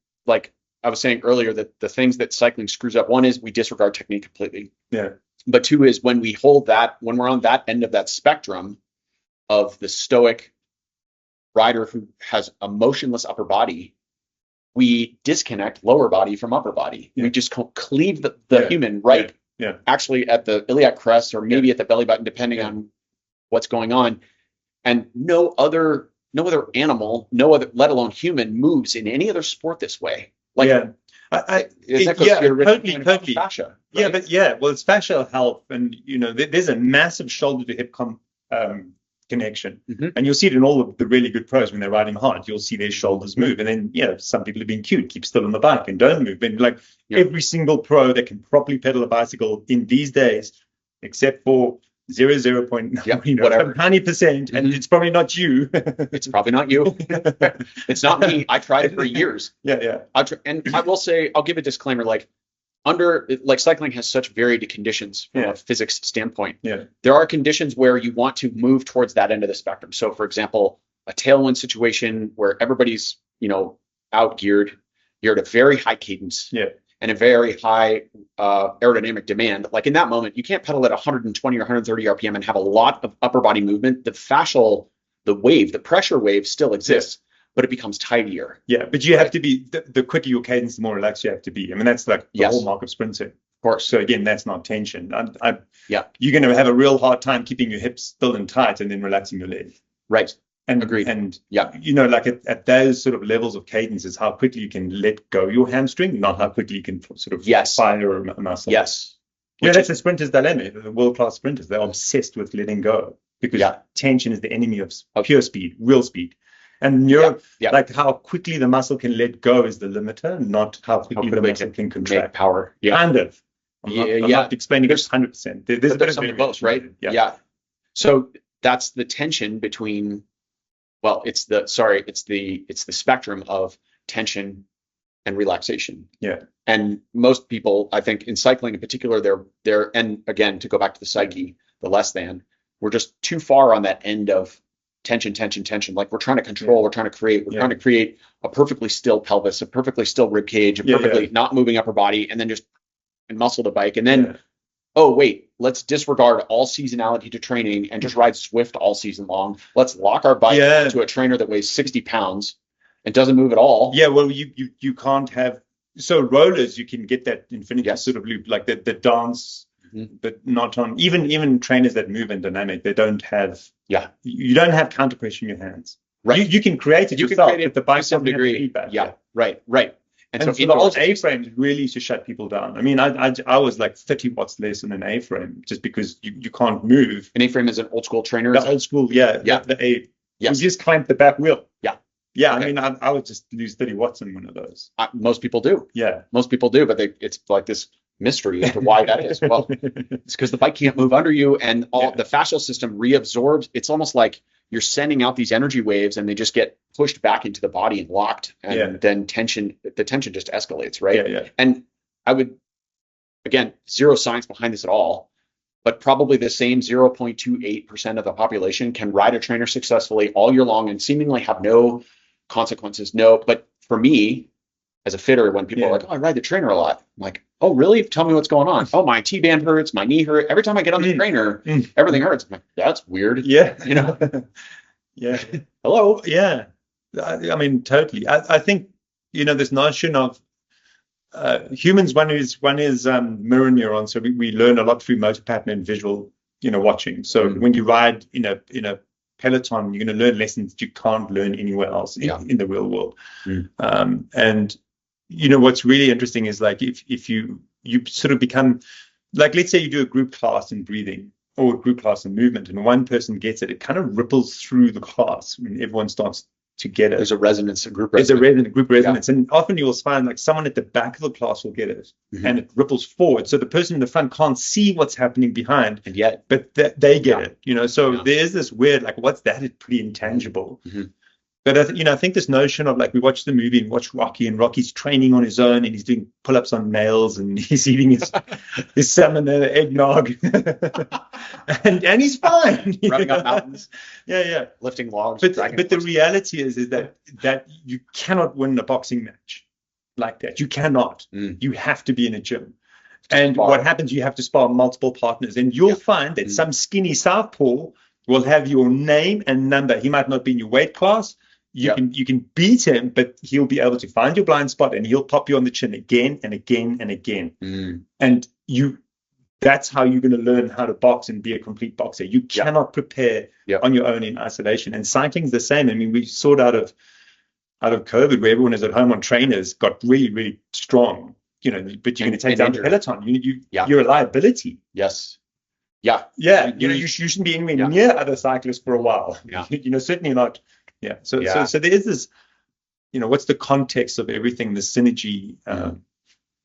I was saying earlier, that the things that cycling screws up, one is we disregard technique completely. Yeah. But two is when we're on that end of that spectrum of the stoic rider who has a motionless upper body, we disconnect lower body from upper body. We just cleave the human actually at the iliac crest, or maybe at the belly button, depending on what's going on. And no other animal, let alone human, moves in any other sport this way. Like, totally. Fascia, right? Well, it's fascial health, and there's a massive shoulder to hip connection, and you'll see it in all of the really good pros when they're riding hard. You'll see their shoulders move, and then some people are being cute, keep still on the bike and don't move. And every single pro that can properly pedal a bicycle in these days, except for 0.0 whatever tiny percent, and it's probably not you. It's probably not you. It's not me. I tried it for years. And I will say, I'll give a disclaimer, cycling has such varied conditions from a physics standpoint. There are conditions where you want to move towards that end of the spectrum. So, for example, a tailwind situation where everybody's out geared, you're at a very high cadence. and a very high aerodynamic demand, like in that moment, you can't pedal at 120 or 130 RPM and have a lot of upper body movement. The pressure wave still exists, but it becomes tidier. Yeah, but you have to be, the quicker your cadence, the more relaxed you have to be. I mean, that's like the hallmark of sprinting. Of course. So again, that's not tension. You're going to have a real hard time keeping your hips still and tight and then relaxing your leg. Right. And agreed. And like at those sort of levels of cadence is how quickly you can let go your hamstring, not how quickly you can sort of fire a muscle. Yes. That's the sprinter's dilemma. The world-class sprinters, they're obsessed with letting go because tension is the enemy of pure speed, real speed. And like how quickly the muscle can let go is the limiter, not how quickly the muscle can contract. Power. Yeah. Kind of. I'm not explaining this 100%. There's some of both, right? Yeah. So that's the tension between, it's the spectrum of tension and relaxation. Yeah. And most people, I think in cycling in particular, they're and again, to go back to the psyche, the less than, we're just too far on that end of tension. Like we're trying to control, we're trying to create a perfectly still pelvis, a perfectly still rib cage, a perfectly not moving upper body, and then just muscle the bike. And then, let's disregard all seasonality to training and just ride Swift all season long. Let's lock our bike to a trainer that weighs 60 pounds and doesn't move at all. Yeah, well, you can't have, so rollers, you can get that infinity sort of loop, like the dance, but not on, even trainers that move in dynamic, they don't have, you don't have counter pressure in your hands. Right. You can create it yourself, but the bike doesn't have feedback. Yeah, right. And so the old A-frames really used to shut people down. I mean, I was like 30 watts less than an A-frame just because you can't move. An A-frame is an old school trainer? The old school, the A. You just clamp the back wheel. Yeah, okay. I mean, I would just lose 30 watts in one of those. Most people do. Yeah. Most people do, but it's like this mystery as to why that is. Well, it's because the bike can't move under you, and all the fascial system reabsorbs. It's almost like you're sending out these energy waves and they just get pushed back into the body and locked. And then the tension just escalates, right? Yeah. And I would, again, zero science behind this at all, but probably the same 0.28% of the population can ride a trainer successfully all year long and seemingly have no consequences. But for me, as a fitter, when people are like, I ride the trainer a lot, I'm like, oh, really? Tell me what's going on. Oh, my T-band hurts, my knee hurts. Every time I get on the trainer, everything hurts. I'm like, that's weird. Yeah. Yeah. Hello. Yeah. I mean, totally. I think, this notion of humans, one is mirror neurons. So we learn a lot through motor pattern and visual, watching. So when you ride in a peloton, you're going to learn lessons that you can't learn anywhere else in the real world. And what's really interesting is like if you sort of become, like, let's say you do a group class in breathing or a group class in movement, and one person gets it, it kind of ripples through the class when everyone starts to get it. There's a resonance, a group resonance. There's a group resonance. And often you will find like someone at the back of the class will get it and it ripples forward. So the person in the front can't see what's happening behind, and yet, but they get it, so there is this weird, like, what's that? It's pretty intangible. But I think this notion of, like, we watch the movie and watch Rocky, and Rocky's training on his own and he's doing pull-ups on nails and he's eating his salmon eggnog and he's fine. Running up mountains. Yeah. Lifting logs. But the reality is that you cannot win a boxing match like that. You cannot. You have to be in a gym. And what happens, you have to spar multiple partners, and you'll find that some skinny southpaw will have your name and number. He might not be in your weight class. You can beat him, but he'll be able to find your blind spot and he'll pop you on the chin again and again and again. And that's how you're going to learn how to box and be a complete boxer. You cannot prepare on your own in isolation. And cycling's the same. I mean, we saw it out of COVID, where everyone is at home on trainers, got really, really strong. But you're going to take down the peloton. You're a liability. Yes. Yeah. You shouldn't be anywhere near other cyclists for a while. Certainly not. Yeah. So there is this, what's the context of everything, the synergy,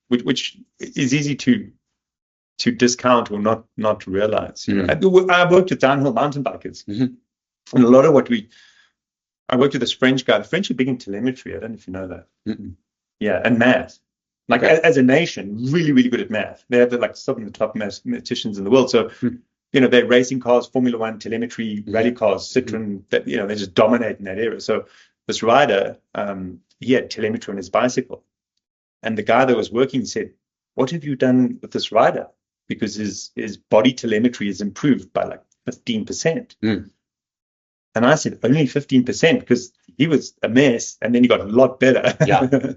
which is easy to discount or not realize. I worked with downhill mountain bikers, and a lot of I worked with this French guy. The French are big in telemetry. I don't know if you know that. Yeah, and math. Like, as a nation, really, really good at math. They have some of the top mathematicians in the world. So, they're racing cars, Formula One, telemetry, rally cars, Citroen, that, they just dominate in that area. So this rider, he had telemetry on his bicycle. And the guy that was working said, "What have you done with this rider? Because his body telemetry is improved by like 15%. Mm. And I said, only 15%, because he was a mess and then he got a lot better. Yeah.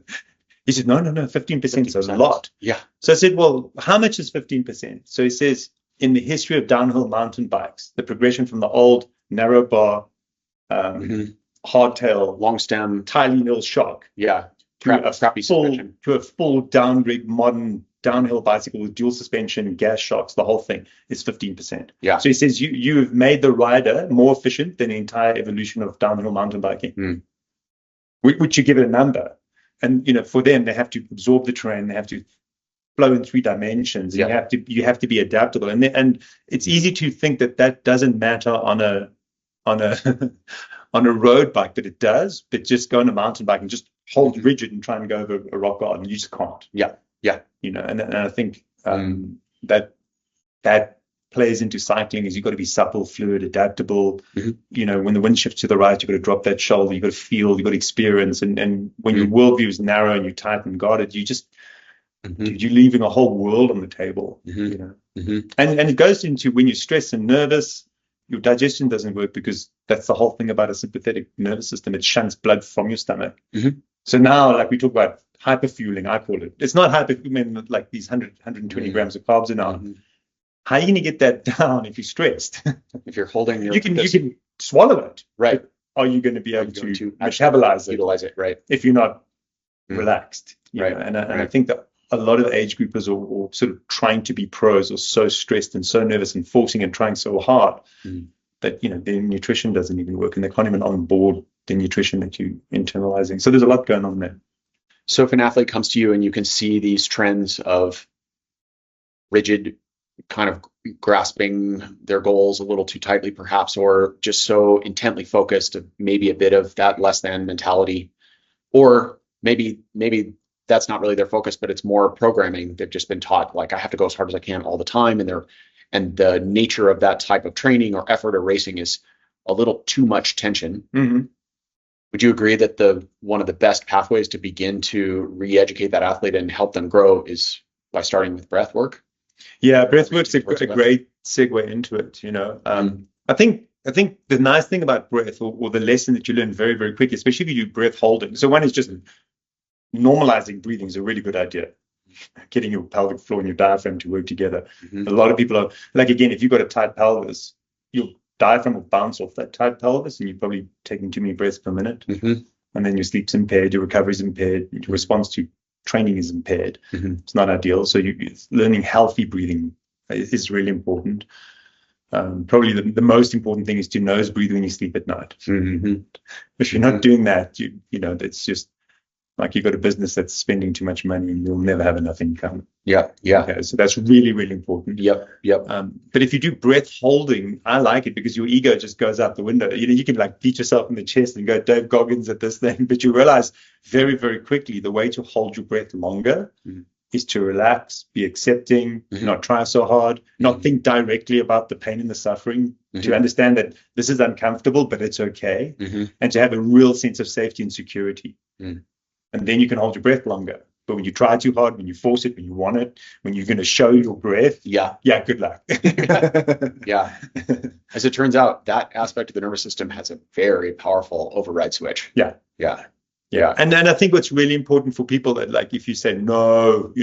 He said, no, 15% is a 50%. lot. Yeah. So I said, well, how much is 15%? So he says, in the history of downhill mountain bikes, the progression from the old narrow bar, hardtail, long stem, tiny little shock, yeah, to a full downgrade modern downhill bicycle with dual suspension, gas shocks, the whole thing is 15%. Yeah. So he says you've made the rider more efficient than the entire evolution of downhill mountain biking. Which you give it a number. And for them, they have to absorb the terrain, they have to flow in 3 dimensions, and you have to be adaptable. And it's easy to think that doesn't matter on a on a road bike, but it does. But just go on a mountain bike and just hold rigid and try and go over a rock garden, you just can't. Yeah. And I think that plays into cycling. Is you've got to be supple, fluid, adaptable. When the wind shifts to the right, you've got to drop that shoulder, you've got to feel, you've got to experience. And when your worldview is narrow and you're tight and guarded, you just you're leaving a whole world on the table. And it goes into when you're stressed and nervous, your digestion doesn't work, because that's the whole thing about a sympathetic nervous system. It shunts blood from your stomach. So now, like we talk about hyperfueling, I call it. It's not hyperfueling like these 120 grams of carbs an hour. How are you going to get that down if you're stressed? If you're holding your... You can swallow it. Right. Are you going to be able to metabolize it? Utilize it, right. If you're not relaxed. Right. And I think that a lot of age groupers or sort of trying to be pros are so stressed and so nervous and forcing and trying so hard that, their nutrition doesn't even work, and they can't even onboard the nutrition that you're internalizing. So there's a lot going on there. So if an athlete comes to you and you can see these trends of rigid, kind of grasping their goals a little too tightly perhaps, or just so intently focused, maybe a bit of that less than mentality, or maybe that's not really their focus, but it's more programming. They've just been taught, like, I have to go as hard as I can all the time, and the nature of that type of training or effort or racing is a little too much tension. Would you agree that one of the best pathways to begin to re-educate that athlete and help them grow is by starting with breath work? Yeah, breath work's a great segue into it. I think the nice thing about breath, or the lesson that you learn very, very quickly, especially if you do breath holding. So one is just normalizing breathing is a really good idea. Getting your pelvic floor and your diaphragm to work together. A lot of people are like, again, if you've got a tight pelvis, your diaphragm will bounce off that tight pelvis, and you're probably taking too many breaths per minute. And then your sleep's impaired, your recovery's impaired, your response to training is impaired. It's not ideal. So learning healthy breathing is really important. Probably the most important thing is to nose breathe when you sleep at night. If you're not doing that, it's just like you've got a business that's spending too much money and you'll never have enough income. Okay, so that's really, really important. But if you do breath holding, I like it, because your ego just goes out the window. You can like beat yourself in the chest and go Dave Goggins at this thing, but you realize very, very quickly the way to hold your breath longer is to relax, be accepting, not try so hard, not think directly about the pain and the suffering, to understand that this is uncomfortable, but it's okay, and to have a real sense of safety and security. And then you can hold your breath longer. But when you try too hard, when you force it, when you want it, when you're going to show your breath, good luck. As it turns out, that aspect of the nervous system has a very powerful override switch. And then I think what's really important for people that, like, if you say no,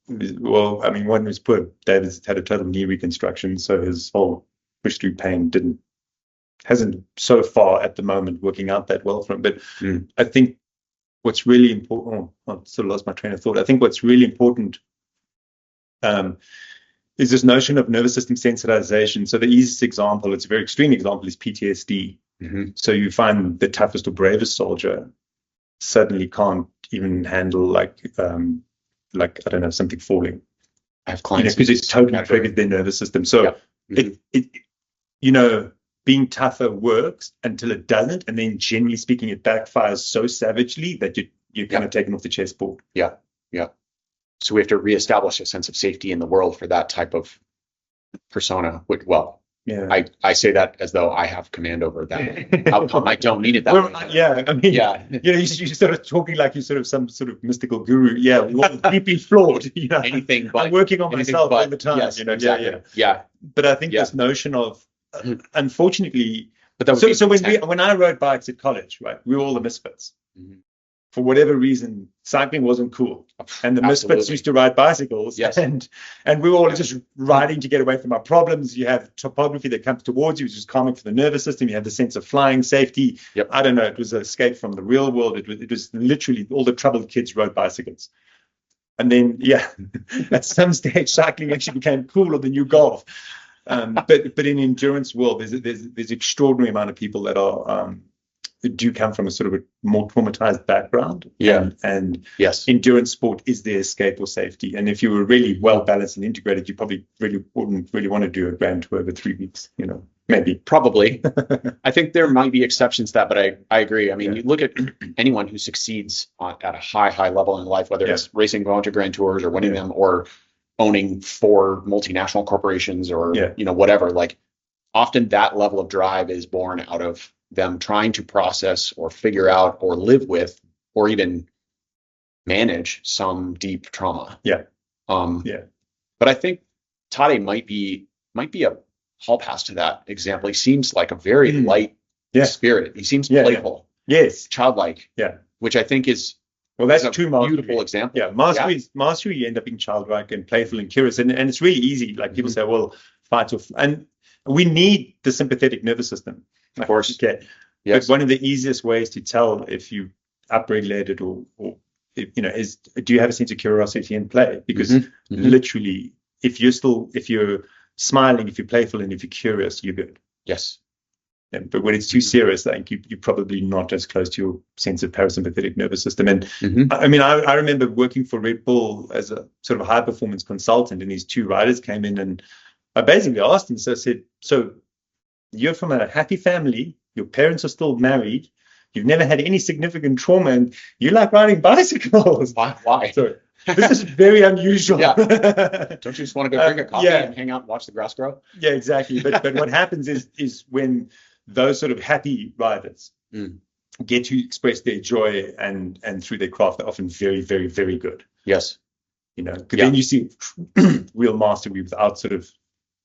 well, I mean, one was poor David's had a total knee reconstruction, so his whole push-through pain hasn't so far at the moment working out that well for him. But I think what's really important, I sort of lost my train of thought. I think what's really important is this notion of nervous system sensitization. So the easiest example, it's a very extreme example, is PTSD. So you find the toughest or bravest soldier suddenly can't even handle like I don't know, something falling. I have clients because it's totally triggered their nervous system. So being tougher works until it doesn't, and then generally speaking, it backfires so savagely that you're kind of taken off the chessboard. So we have to reestablish a sense of safety in the world for that type of persona. I say that as though I have command over that outcome. I don't need it that way. Yeah, I mean, you're sort of talking like you're sort of some sort of mystical guru. Yeah, we're all deeply flawed. Anything but. I'm working on myself all the time. Yes, exactly. Yeah. But I think this notion of, unfortunately, but that would so when I rode bikes at college, right, we were all the misfits. Mm-hmm. For whatever reason, cycling wasn't cool, and the misfits used to ride bicycles, and we were all just riding to get away from our problems. You have topography that comes towards you, which is calming for the nervous system. You have the sense of flying, safety. Yep. I don't know. It was an escape from the real world. It was literally all the troubled kids rode bicycles, and then at some stage, cycling actually became cooler than new golf. But in endurance world, there's extraordinary amount of people that are. Do come from a sort of a more traumatized background. And endurance sport is their escape or safety. And if you were really well balanced and integrated, you probably really wouldn't really want to do a grand tour over 3 weeks, maybe. Probably. I think there might be exceptions to that, but I agree. I mean, you look at anyone who succeeds at a high level in life, whether it's racing, going to grand tours or winning them, or owning 4 multinational corporations or, whatever, like often that level of drive is born out of them trying to process or figure out or live with or even manage some deep trauma. But I think Tade might be a hall pass to that example. He seems like a very light spirit. He seems playful. Yes. Childlike. Which I think is that's a beautiful example. Mastery, you end up being childlike and playful and curious. And it's really easy. Like people say, well, fight or and we need the sympathetic nervous system. Of course. Okay. Yes. But one of the easiest ways to tell if you upregulated or is, do you have a sense of curiosity in play? Because literally, if you're smiling, if you're playful, and if you're curious, you're good. Yes. But when it's too serious, I think you're probably not as close to your sense of parasympathetic nervous system. And I mean, I remember working for Red Bull as a sort of high performance consultant, and these 2 riders came in, and I basically asked them, so I said, so you're from a happy family, your parents are still married, you've never had any significant trauma, and you like riding bicycles. Why? So this is very unusual. Don't you just want to go drink a coffee and hang out and watch the grass grow? Yeah, exactly. But what happens is when those sort of happy riders get to express their joy and through their craft, they're often very, very, very good. Yes. Then you see real mastery without sort of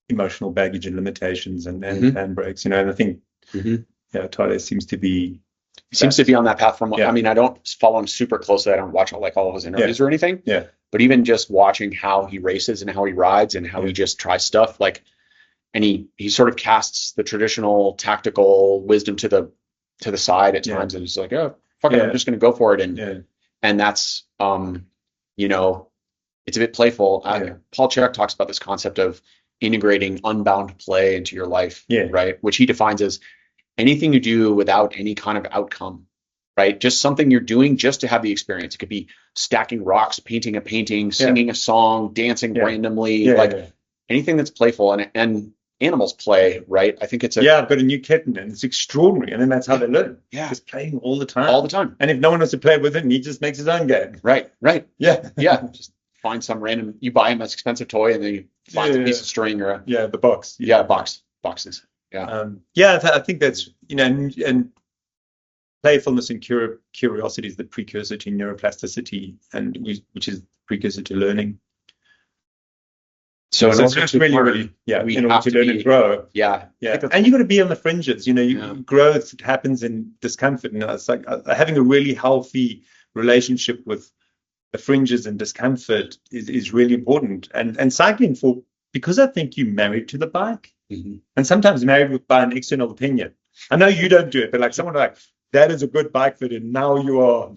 emotional baggage and limitations and handbrakes, and I think Tade seems to be on that path. From I mean, I don't follow him super closely. I don't watch all of his interviews or anything. But even just watching how he races and how he rides and how he just tries stuff, like, and he sort of casts the traditional tactical wisdom to the side at times, and it's like, oh, fuck it, I'm just going to go for it, and that's it's a bit playful. Paul Chirac talks about this concept of integrating unbound play into your life, right? Which he defines as anything you do without any kind of outcome, right? Just something you're doing just to have the experience. It could be stacking rocks, painting a painting, singing a song, dancing randomly, anything that's playful, and animals play, right? I think it's I've got a new kitten and it's extraordinary, and then that's how they learn. Just playing all the time. And if no one wants to play with him, he just makes his own game. Right. Just find some random, you buy him an expensive toy and then you find a piece of string or the box. Boxes. I think that's and playfulness and curiosity is the precursor to neuroplasticity, and which is precursor to learning. So it's just really in order to learn and grow. And you got to be on the fringes. Growth happens in discomfort, and it's like having a really healthy relationship with the fringes and discomfort is really important. And cycling because I think you're married to the bike, and sometimes married by an external opinion. I know you don't do it, but like someone like that is a good bike fit, and now you are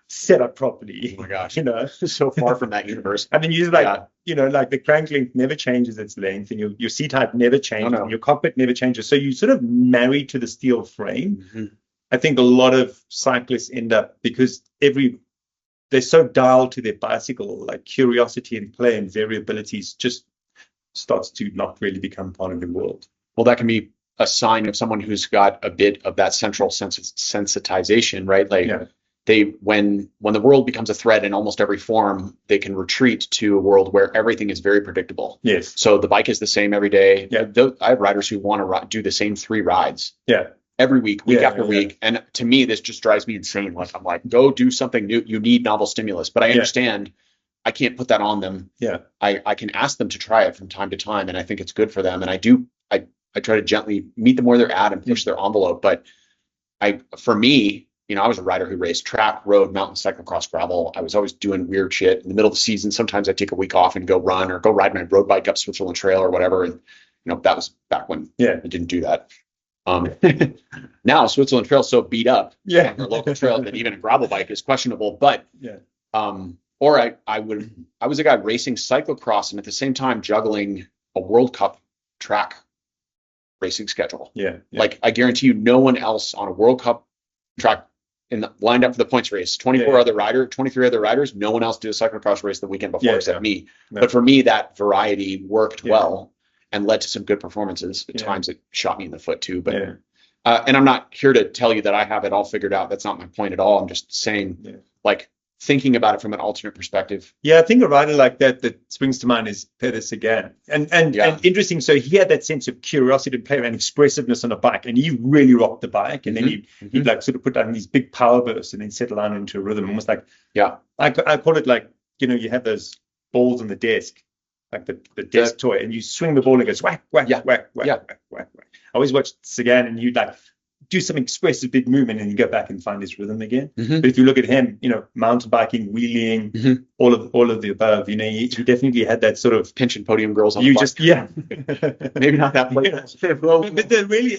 set up properly. Oh my gosh, so far from that universe. And then you like the crank length never changes its length, and your seat height never changes, and your cockpit never changes. So you sort of married to the steel frame. I think a lot of cyclists end up, because they're so dialed to their bicycle, like curiosity and play and variabilities just starts to not really become part of the world. Well, that can be a sign of someone who's got a bit of that central sensitization, right? Like when the world becomes a threat in almost every form, they can retreat to a world where everything is very predictable. Yes. So the bike is the same every day. Yeah. I have riders who want to do the same 3 rides. Yeah. Every week after week. And to me, this just drives me insane. Like, I'm like, go do something new. You need novel stimulus. But I understand I can't put that on them. Yeah. I can ask them to try it from time to time, and I think it's good for them. And I try to gently meet them where they're at and push their envelope. But for me, I was a rider who raced track, road, mountain, cyclocross, gravel. I was always doing weird shit in the middle of the season. Sometimes I'd take a week off and go run or go ride my road bike up Switzerland Trail or whatever. And that was back when I didn't do that. Now Switzerland Trail is so beat up on our local trail that even a gravel bike is questionable. But or I was a guy racing cyclocross and at the same time juggling a World Cup track racing schedule. Like, I guarantee you, no one else on a World Cup track lined up for the points race. 23 other riders. No one else did a cyclocross race the weekend before except me. No. But for me, that variety worked well and led to some good performances. At times, it shot me in the foot too. But and I'm not here to tell you that I have it all figured out. That's not my point at all. I'm just saying, like, thinking about it from an alternate perspective. Yeah, I think a rider like that springs to mind is Peter Sagan. And interesting, so he had that sense of curiosity to play around, expressiveness on a bike, and he really rocked the bike. And then he'd like sort of put down these big power bursts and then settle down into a rhythm, almost like, I call it like, you have those balls on the desk, like the desk toy, and you swing the ball and it goes whack, whack, whack, whack, whack, whack. I always watched Sagan, and you'd like do some expressive big movement and you go back and find his rhythm again. But if you look at him, mountain biking, wheeling, all of the above, he definitely had that sort of pinching podium girls on the bike. Maybe not that playful. But they're really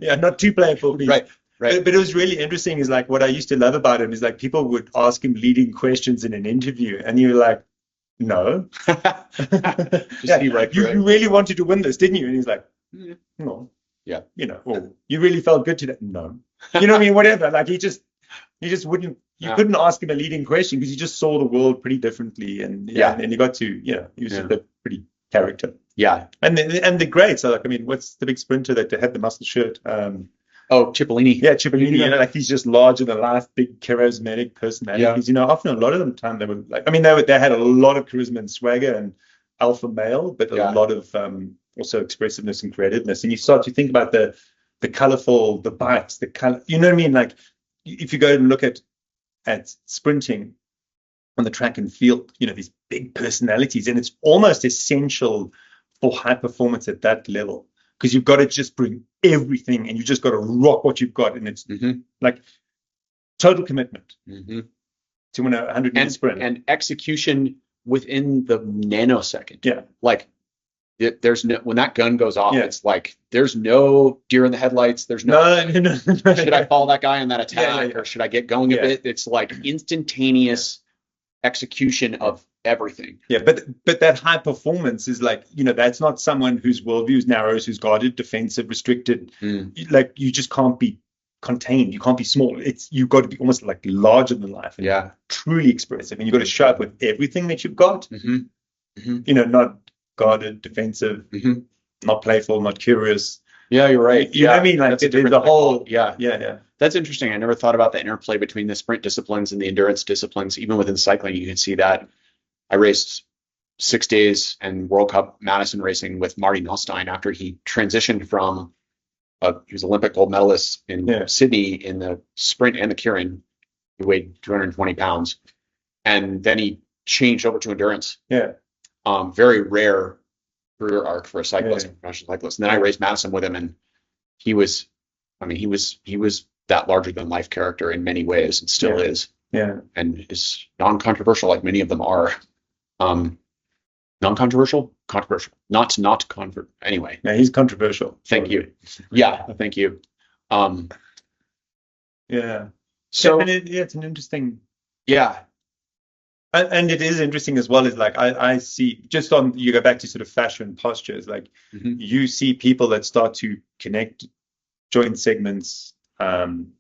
not too playful. Right. But it was really interesting is like what I used to love about him is like people would ask him leading questions in an interview and you were like, no. You really wanted to win this, didn't you? And he's like, no. Yeah. Or you really felt good today. No. You know what I mean? Whatever. Like he just wouldn't, you couldn't ask him a leading question because he just saw the world pretty differently. And and you got to, he was just a pretty character. Yeah. And the greats are like, I mean, what's the big sprinter that had the muscle shirt? Cipollini. Yeah, Cipollini. Like he's just larger than life, big charismatic personalities. Often a lot of the time they were like, I mean, they had a lot of charisma and swagger and alpha male, but a lot of also expressiveness and creativeness. And you start to think about the colorful, the bikes, the color. You know what I mean? Like if you go and look at sprinting on the track and field, these big personalities, and it's almost essential for high performance at that level because you've got to just bring everything and you just got to rock what you've got, and it's like total commitment to win a 100-meter sprint and execution within the nanosecond. Yeah, like. There's no, when that gun goes off, it's like there's no deer in the headlights. There's no should I follow that guy in that attack or should I get going a bit? It's like instantaneous execution of everything. Yeah, but that high performance is like, that's not someone whose worldview is narrow, who's guarded, defensive, restricted. Like you just can't be contained. You can't be small. You've got to be almost like larger than life. And truly expressive, and you've got to show up with everything that you've got. Not guarded, defensive, not playful, not curious. Yeah, you're right. You know what I mean? Like there's a whole. Yeah. That's interesting. I never thought about the interplay between the sprint disciplines and the endurance disciplines. Even within cycling, you can see that. I raced 6 days and World Cup Madison racing with Marty Nalstein after he transitioned from he was Olympic gold medalist in Sydney in the sprint and the Keirin. He weighed 220 pounds, and then he changed over to endurance. Yeah. Very rare career arc for a cyclist, a professional cyclist. And then I raced Madison with him, and he was that larger than life character in many ways, and still is. Yeah. And is non-controversial, like many of them are. Non-controversial, controversial, not controversial. Anyway. Yeah, he's controversial. Thank you. Yeah, thank you. Yeah. So it's an interesting. Yeah. And it is interesting as well, is like I see just on, you go back to sort of fashion postures, like you see people that start to connect joint segments and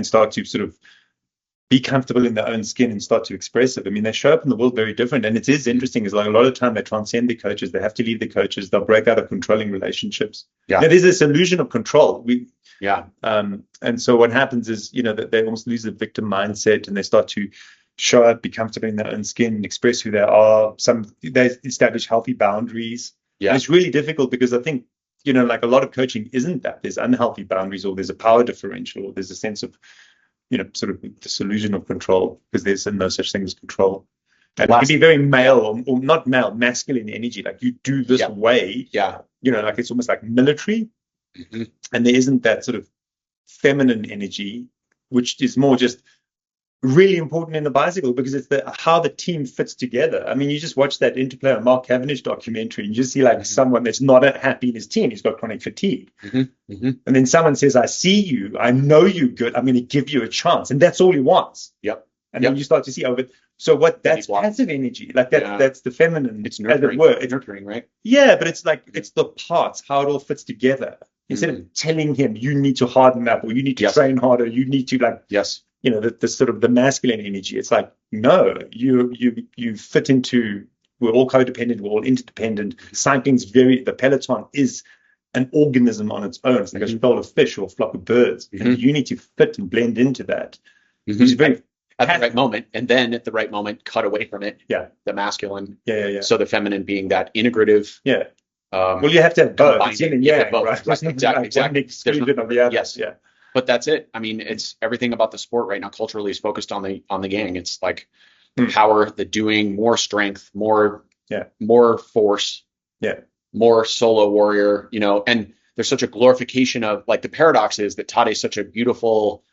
start to sort of be comfortable in their own skin and start to express it. I mean, they show up in the world very different. And it is interesting, is like a lot of time they transcend the coaches. They have to leave the coaches. They'll break out of controlling relationships. Yeah. Now, there's this illusion of control. Yeah. And so what happens is, that they almost lose the victim mindset and they start to show up, be comfortable in their own skin, express who they are. They establish healthy boundaries. Yeah. And it's really difficult because I think, like a lot of coaching isn't that. There's unhealthy boundaries, or there's a power differential, or there's a sense of, sort of this illusion of control, because there's no such thing as control. And it can be very male or not male, masculine energy. Like you do this way. Yeah. Like it's almost like military. Mm-hmm. And there isn't that sort of feminine energy, which is more just really important in the bicycle, because it's how the team fits together. I mean, you just watch that Interplay on Mark Cavendish documentary and you just see like someone that's not happy in his team. He's got chronic fatigue. Mm-hmm. Mm-hmm. And then someone says, I see you, I know you're good, I'm going to give you a chance. And that's all he wants. Yep. And then you start to see, that's passive energy. Like that's the feminine, it's nurturing, as it were. It's nurturing, right? Yeah, but it's like, it's the parts, how it all fits together. Instead of telling him, you need to harden up, or you need to train harder, you need to the sort of the masculine energy. It's like, no, you fit into, we're all codependent, we're all interdependent. Cycling's the peloton is an organism on its own. It's like a shoal of fish or a flock of birds. Mm-hmm. And you need to fit and blend into that. Mm-hmm. Which is very at the right moment, and then at the right moment, cut away from it. Yeah. The masculine. Yeah. So the feminine being that integrative. Yeah. Well, you have to have both. It's yin and yang, both. Right? Exactly. Exclusion of the other. Yes. Yeah. But that's it. I mean, it's everything about the sport right now culturally is focused on the gang. It's like the power, the doing, more strength, more force, more solo warrior, and there's such a glorification of, like, the paradox is that Tade's such a beautiful,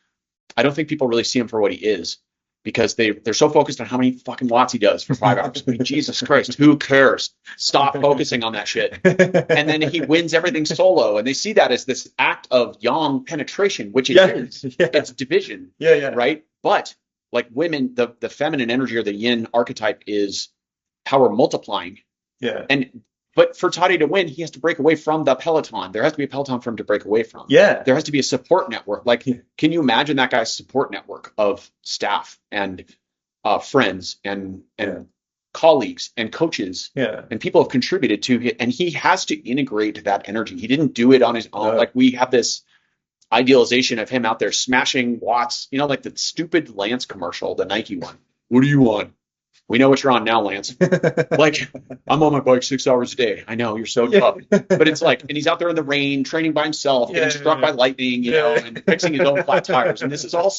I don't think people really see him for what he is, because they're so focused on how many fucking watts he does for 5 hours. I mean, Jesus Christ, who cares? Stop focusing on that shit. And then he wins everything solo, and they see that as this act of yang penetration, which it is. Yeah. It's division, right? But like women, the feminine energy or the yin archetype is power multiplying. Yeah. But for Tade to win, he has to break away from the peloton. There has to be a peloton for him to break away from. Yeah. There has to be a support network. Like, can you imagine that guy's support network of staff and friends and colleagues and coaches and people have contributed to it, and he has to integrate that energy. He didn't do it on his own. Like, we have this idealization of him out there smashing watts, like the stupid Lance commercial, the Nike one. What do you want? We know what you're on now, Lance. Like, I'm on my bike 6 hours a day. I know, you're so tough. But it's like, and he's out there in the rain, training by himself, getting struck by lightning, and fixing his own flat tires. And this is all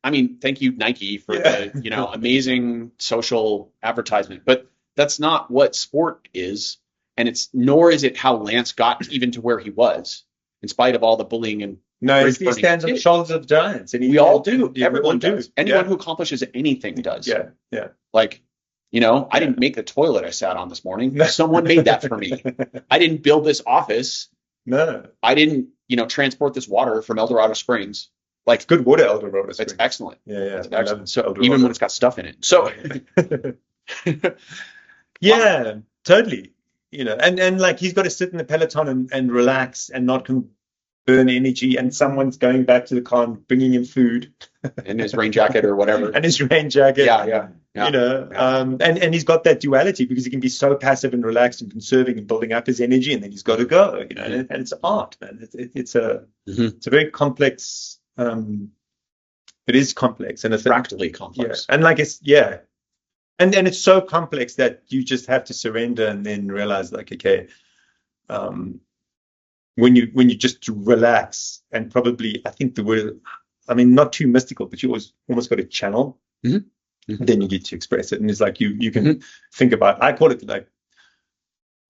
I mean, thank you, Nike, for the, amazing social advertisement. But that's not what sport is. And nor is it how Lance got even to where he was, in spite of all the bullying and no, he stands on the shoulders of giants. And we all do. Everyone does. Anyone who accomplishes anything does. Yeah. Like, I didn't make the toilet I sat on this morning. Someone made that for me. I didn't build this office. No. I didn't, transport this water from El Dorado Springs. Like, it's good water, El Dorado Springs. It's excellent. Yeah. It's excellent. So even when it's got stuff in it. So. Yeah, totally. And like, he's got to sit in the peloton and relax and not burn energy, and someone's going back to the car and bringing him food in his rain jacket or whatever. And his rain jacket. Yeah. And he's got that duality, because he can be so passive and relaxed and conserving and building up his energy, and then he's got to go, and it's art, man. It's a very complex, it is complex, and it's fractally complex. Yeah. And like, and it's so complex that you just have to surrender and then realize, like, okay, when you just relax, and probably, I think the word, I mean, not too mystical, but you almost got a channel, then you get to express it. And it's like, you can think about, I call it like,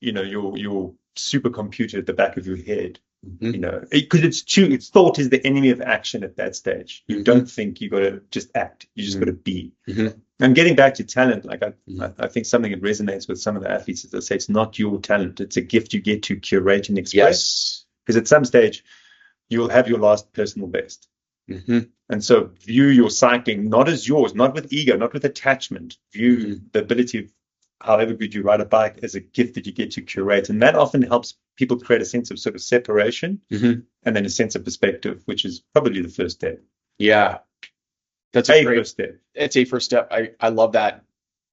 your supercomputer at the back of your head, because it's thought is the enemy of action at that stage. You don't think, you got to just act. You just got to be. And getting back to talent, like I think something that resonates with some of the athletes is they say it's not your talent. It's a gift you get to curate and express. Yes. Because at some stage, you'll have your last personal best. And so view your cycling not as yours, not with ego, not with attachment. View the ability of however good you ride a bike as a gift that you get to curate. And that often helps people create a sense of sort of separation and then a sense of perspective, which is probably the first step. Yeah. That's a great step. It's a first step. I love that.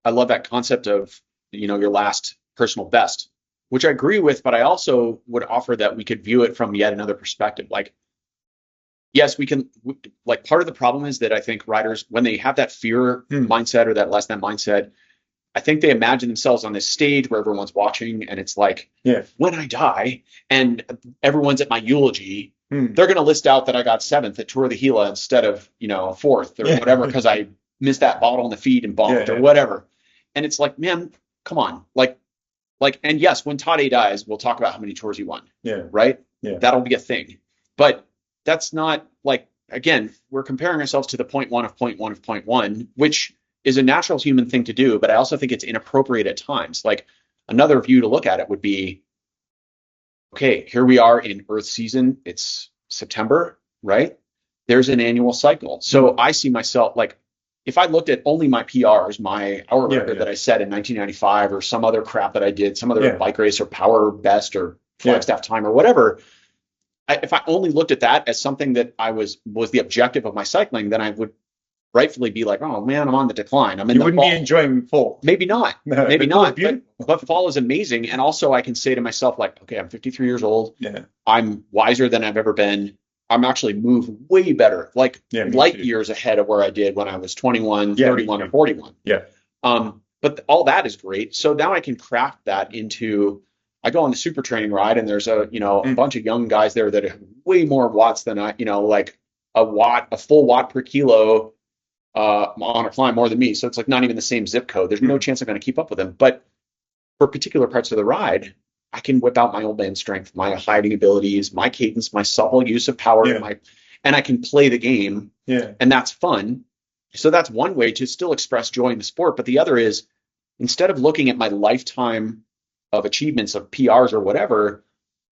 I love that concept of, your last personal best, which I agree with, but I also would offer that we could view it from yet another perspective. Like, yes, we can, like, part of the problem is that I think riders, when they have that fear mindset or that less than mindset, I think they imagine themselves on this stage where everyone's watching, and it's like, when I die and everyone's at my eulogy, they're going to list out that I got 7th at Tour de Gila instead of, 4th or whatever, because I missed that bottle in the feed and bombed or whatever. And it's like, man, come on. Like, and yes, when Tade dies, we'll talk about how many tours he won. Yeah. Right? Yeah. That'll be a thing. But that's not, like, again, we're comparing ourselves to the point one of point one of point one, which is a natural human thing to do, but I also think it's inappropriate at times. Like, another view to look at it would be, okay, here we are in Earth season. It's September, right? There's an annual cycle. So I see myself, like, if I looked at only my PRs, my hour record that I set in 1995 or some other crap that I did, some other bike race or power best or Flagstaff time or whatever, if I only looked at that as something that I was the objective of my cycling, then I would rightfully be like, oh man, I'm on the decline. I'm in the fall. You wouldn't be enjoying fall. Maybe not. No, maybe not. But fall is amazing. And also I can say to myself, like, okay, I'm 53 years old. Yeah. I'm wiser than I've ever been. I'm actually moved way better, like light years ahead of where I did when I was 21, 31, or 41. Yeah. But all that is great. So now I can craft that into, I go on the super training ride, and there's a bunch of young guys there that have way more watts than I, like a full watt per kilo on a climb more than me. So it's like not even the same zip code. There's no chance I'm going to keep up with them. But for particular parts of the ride, I can whip out my old man strength, my hiding abilities, my cadence, my supple use of power, and I can play the game. Yeah. And that's fun. So that's one way to still express joy in the sport. But the other is, instead of looking at my lifetime of achievements of PRs or whatever,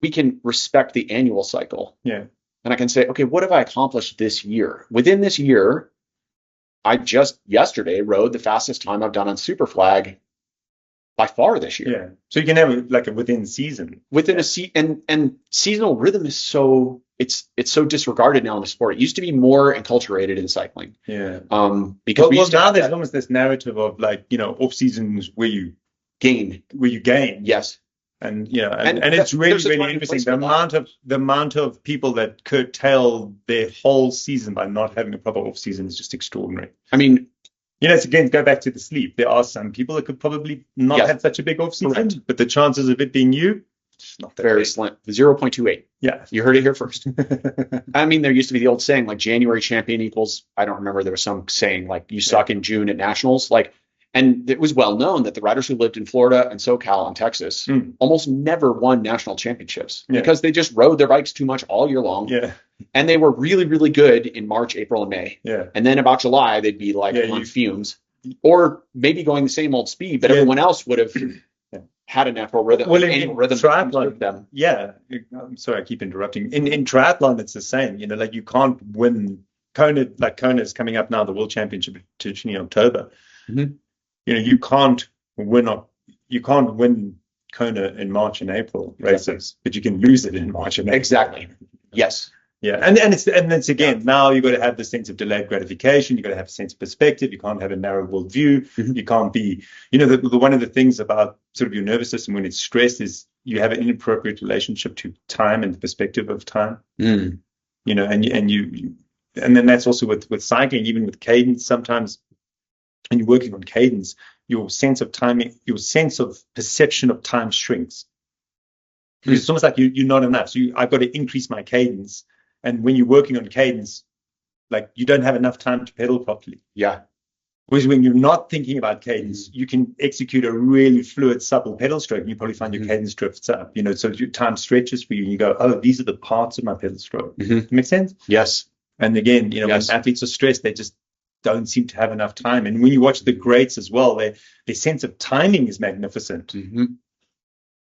we can respect the annual cycle. Yeah. And I can say, okay, what have I accomplished this year? Within this year, I just yesterday rode the fastest time I've done on Superflag by far this year. Yeah. So you can have like a within season. Within a and seasonal rhythm is so it's so disregarded now in the sport. It used to be more enculturated in cycling. Yeah. Because now there's almost this narrative of, like, off seasons where you gain. Yes. And and it's really interesting. The amount of people that curtail their whole season by not having a proper off season is just extraordinary. I mean, it's, again, go back to the sleep. There are some people that could probably not have such a big off season, but the chances of it being you, it's not that very slim. 0.28. Yeah. You heard it here first. I mean, there used to be the old saying, like, January champion equals, I don't remember, there was some saying, like, you suck in June at nationals. Like, and it was well known that the riders who lived in Florida and SoCal and Texas almost never won national championships because they just rode their bikes too much all year long. Yeah. And they were really, really good in March, April, and May. Yeah. And then about July, they'd be like on fumes, or maybe going the same old speed, but everyone else would have had a natural rhythm. Well, in rhythm triathlon, them. Yeah. I'm sorry, I keep interrupting. In triathlon, it's the same. Like, you can't win Kona. Like, Kona is coming up now, the World Championship in October. Mm-hmm. You can't win Kona in March and April races, but you can lose it in March and April. Exactly. Yes. Yeah. And it's again, now you've got to have the sense of delayed gratification. You've got to have a sense of perspective. You can't have a narrow world view. Mm-hmm. You can't be, one of the things about sort of your nervous system when it's stressed is you have an inappropriate relationship to time and the perspective of time. And then that's also with cycling, even with cadence sometimes. And you're working on cadence, your sense of timing, your sense of perception of time shrinks. Because it's almost like you're not enough. So I've got to increase my cadence. And when you're working on cadence, like, you don't have enough time to pedal properly. Yeah. Whereas when you're not thinking about cadence, you can execute a really fluid, supple pedal stroke, and you probably find your cadence drifts up. So your time stretches for you, and you go, oh, these are the parts of my pedal stroke. Mm-hmm. Make sense? Yes. And again, when athletes are stressed, they just don't seem to have enough time. And when you watch the greats as well, their sense of timing is magnificent. Mm-hmm.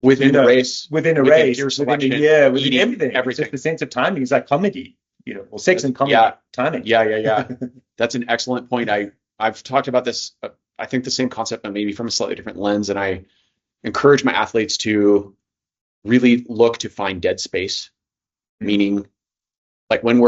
Within a race, within everything. It's just the sense of timing is like comedy, or sex and comedy. Timing. Yeah. That's an excellent point. I've talked about this. I think the same concept, but maybe from a slightly different lens. And I encourage my athletes to really look to find dead space, meaning, like, when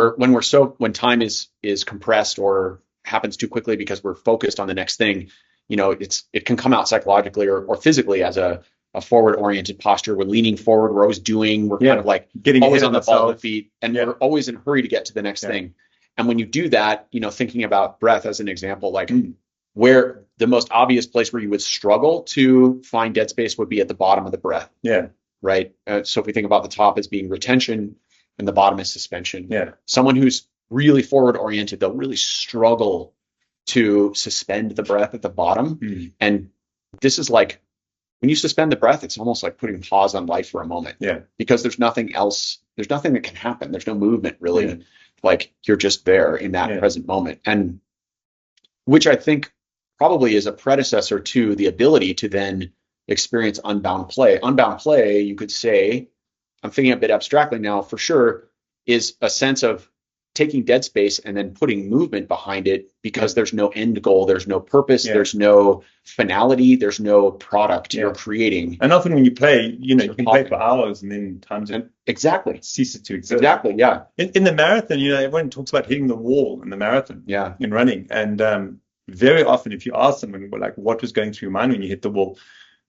time is compressed or happens too quickly because we're focused on the next thing, it can come out psychologically or physically as a forward oriented posture. We're leaning forward. We're always doing, we're kind of like getting always ahead on of the ball of ourselves. the feet, and we're always in a hurry to get to the next thing. And when you do that, thinking about breath as an example, like where the most obvious place where you would struggle to find dead space would be at the bottom of the breath. Yeah. Right. So if we think about the top as being retention and the bottom is suspension. Yeah. Someone who's really forward oriented, they'll really struggle to suspend the breath at the bottom. And this is like, when you suspend the breath, it's almost like putting pause on life for a moment. Yeah. Because there's nothing else. There's nothing that can happen. There's no movement really. Yeah. Like you're just there in that present moment. And which I think probably is a predecessor to the ability to then experience unbound play. Unbound play, you could say, I'm thinking a bit abstractly now for sure, is a sense of taking dead space and then putting movement behind it because there's no end goal, there's no purpose, there's no finality, there's no product you're creating. And often when you play, you can play for hours and then times it exactly ceases to exist. Exactly, yeah. In the marathon, everyone talks about hitting the wall in the marathon, in running. And very often if you ask someone, like, what was going through your mind when you hit the wall?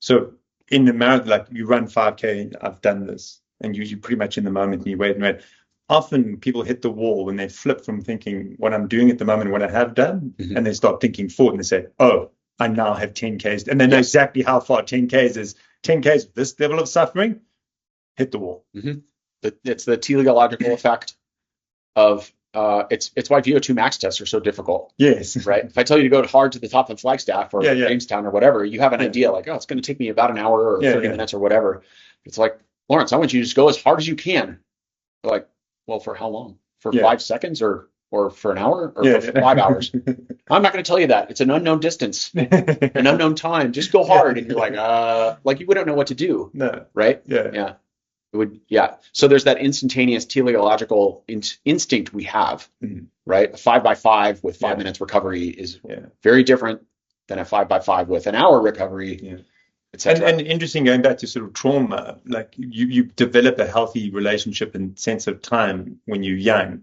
So in the marathon, like you run 5K, I've done this, and you're pretty much in the moment and you wait and wait. Often people hit the wall when they flip from thinking what I'm doing at the moment, what I have done, and they start thinking forward and they say, oh, I now have 10Ks. And they know exactly how far 10Ks is. 10Ks, this level of suffering, hit the wall. It's the teleological effect of, it's why VO2 max tests are so difficult. Yes. Right. If I tell you to go hard to the top of Flagstaff or Jamestown or whatever, you have an idea like, oh, it's going to take me about an hour or 30 minutes or whatever. It's like, Lawrence, I want you to just go as hard as you can. They're like, well, for how long? For 5 seconds or for an hour or for 5 hours? I'm not going to tell you that. It's an unknown distance, an unknown time. Just go hard. And you're like you wouldn't know what to do. No. Right? Yeah. It would. Yeah. So there's that instantaneous teleological instinct we have, right? A 5x5 with 5 minutes recovery is very different than a 5x5 with an hour recovery. Yeah. And interesting, going back to sort of trauma, like you develop a healthy relationship and sense of time when you're young.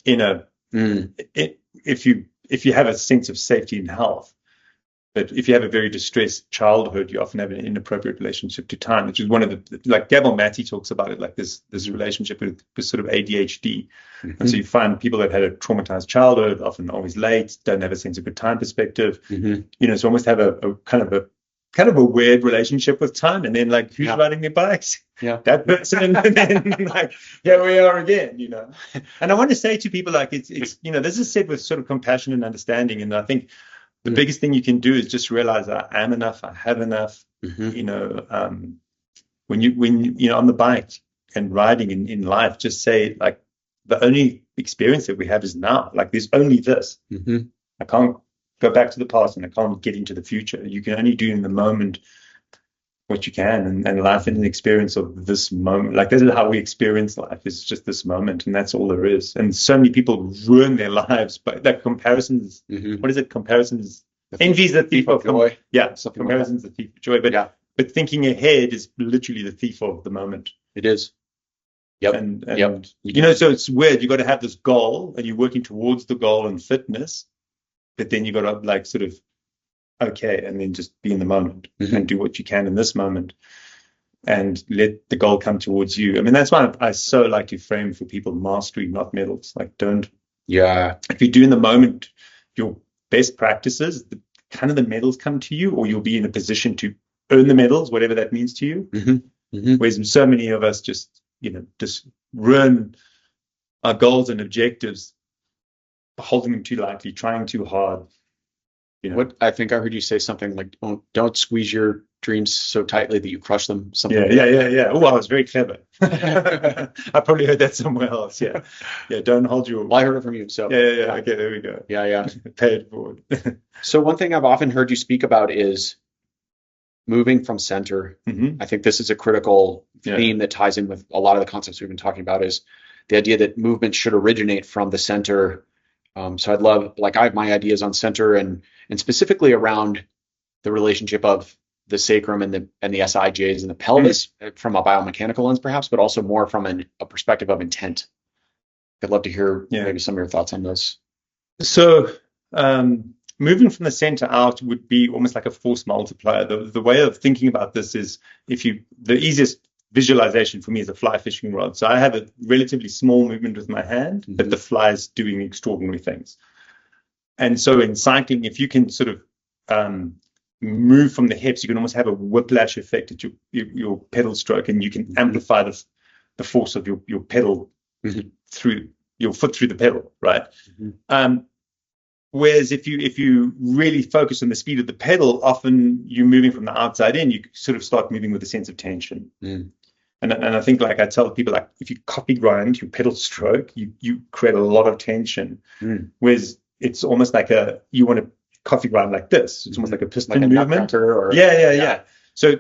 If you have a sense of safety and health, but if you have a very distressed childhood, you often have an inappropriate relationship to time, which is one of the, like Gabor Mate talks about it, like this relationship with sort of ADHD. And so you find people that had a traumatized childhood, often always late, don't have a sense of good time perspective, so almost have a kind of a weird relationship with time, and then like who's riding their bikes? That person, and then like here we are again, And I want to say to people, like it's this is said with sort of compassion and understanding, and I think the biggest thing you can do is just realize I am enough, I have enough. When you on the bike and riding in life, just say like the only experience that we have is now. Like there's only this. I can't go back to the past and I can't get into the future. You can only do in the moment what you can, and life is an experience of this moment. Like this is how we experience life. It's just this moment, and that's all there is. And so many people ruin their lives by that comparisons. What is it? Comparisons. Envy is the thief of joy. Comparisons the thief of joy. But thinking ahead is literally the thief of the moment. It is. Yep. And so it's weird. You got to have this goal, and you're working towards the goal and fitness. But then you got to like sort of, and then just be in the moment and do what you can in this moment and let the goal come towards you. I mean, that's why I so like to frame for people mastery, not medals. Like don't. Yeah. If you do in the moment your best practices, the medals come to you, or you'll be in a position to earn the medals, whatever that means to you. Whereas so many of us just ruin our goals and objectives, holding them too lightly, trying too hard. What I think I heard you say something like, don't squeeze your dreams so tightly that you crush them. Something. Yeah. Oh, I was very clever. I probably heard that somewhere else. Yeah. Don't hold your. Well, I heard it from you. So yeah. Okay, there we go. Yeah. Pay it forward. So one thing I've often heard you speak about is moving from center. I think this is a critical theme that ties in with a lot of the concepts we've been talking about, is the idea that movement should originate from the center. So I'd love, like I have my ideas on center and specifically around the relationship of the sacrum and the SIJs and the pelvis from a biomechanical lens, perhaps, but also more from a perspective of intent. I'd love to hear maybe some of your thoughts on those. So Moving from the center out would be almost like a force multiplier. The way of thinking about this is the easiest visualization for me is a fly fishing rod. So I have a relatively small movement with my hand, but the fly is doing extraordinary things. And so in cycling, if you can sort of move from the hips, you can almost have a whiplash effect at your pedal stroke, and you can amplify the force of your pedal through your foot through the pedal, right? Whereas if you really focus on the speed of the pedal, often you're moving from the outside in, you sort of start moving with a sense of tension. And I think, like I tell people, like if you copy grind your pedal stroke, you create a lot of tension. Whereas it's almost like you want to coffee grind like this. It's almost like a piston like a movement. Yeah. So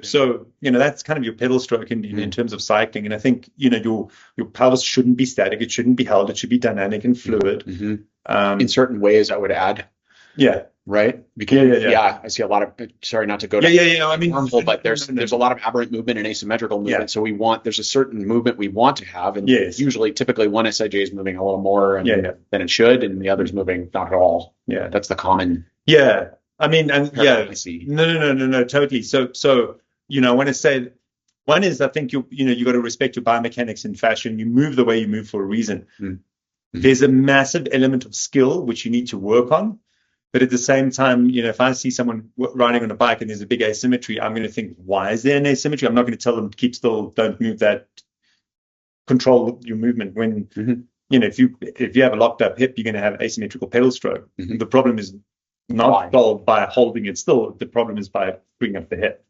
that's kind of your pedal stroke in terms of cycling. And I think your pelvis shouldn't be static. It shouldn't be held. It should be dynamic and fluid. In certain ways, I would add. Yeah. Right. Because I see a lot of. Sorry, not to go to I mean, harmful, but there's a lot of aberrant movement and asymmetrical movement. So there's a certain movement we want to have, and typically one SIJ is moving a little more than it should, and the other's moving not at all. Yeah, that's the common. Yeah, I mean, and I see. No, totally. So I want to say, one is I think you got to respect your biomechanics in fashion. You move the way you move for a reason. There's a massive element of skill which you need to work on. But at the same time, if I see someone riding on a bike and there's a big asymmetry, I'm going to think, why is there an asymmetry? I'm not going to tell them to keep still, don't move that, control your movement. When, if you have a locked up hip, you're going to have asymmetrical pedal stroke. The problem is not solved by holding it still. The problem is by freeing up the hip.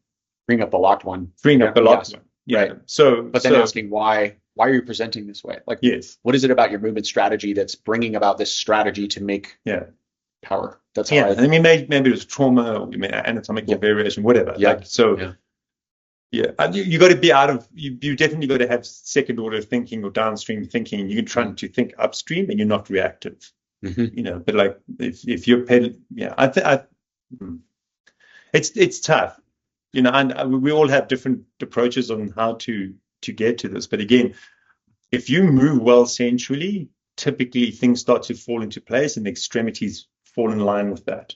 Freeing up the locked one. Freeing up the locked one. Yeah. Right. But then asking why are you presenting this way? Like, what is it about your movement strategy that's bringing about this strategy to make power? That's how I mean, maybe it was trauma, or anatomic variation, whatever. You got to be out of. You definitely got to have second order thinking or downstream thinking. You're trying to think upstream, and you're not reactive. But like if you're pedal, it's tough. And we all have different approaches on how to get to this. But again, if you move well centrally, typically things start to fall into place, and the extremities fall in line with that.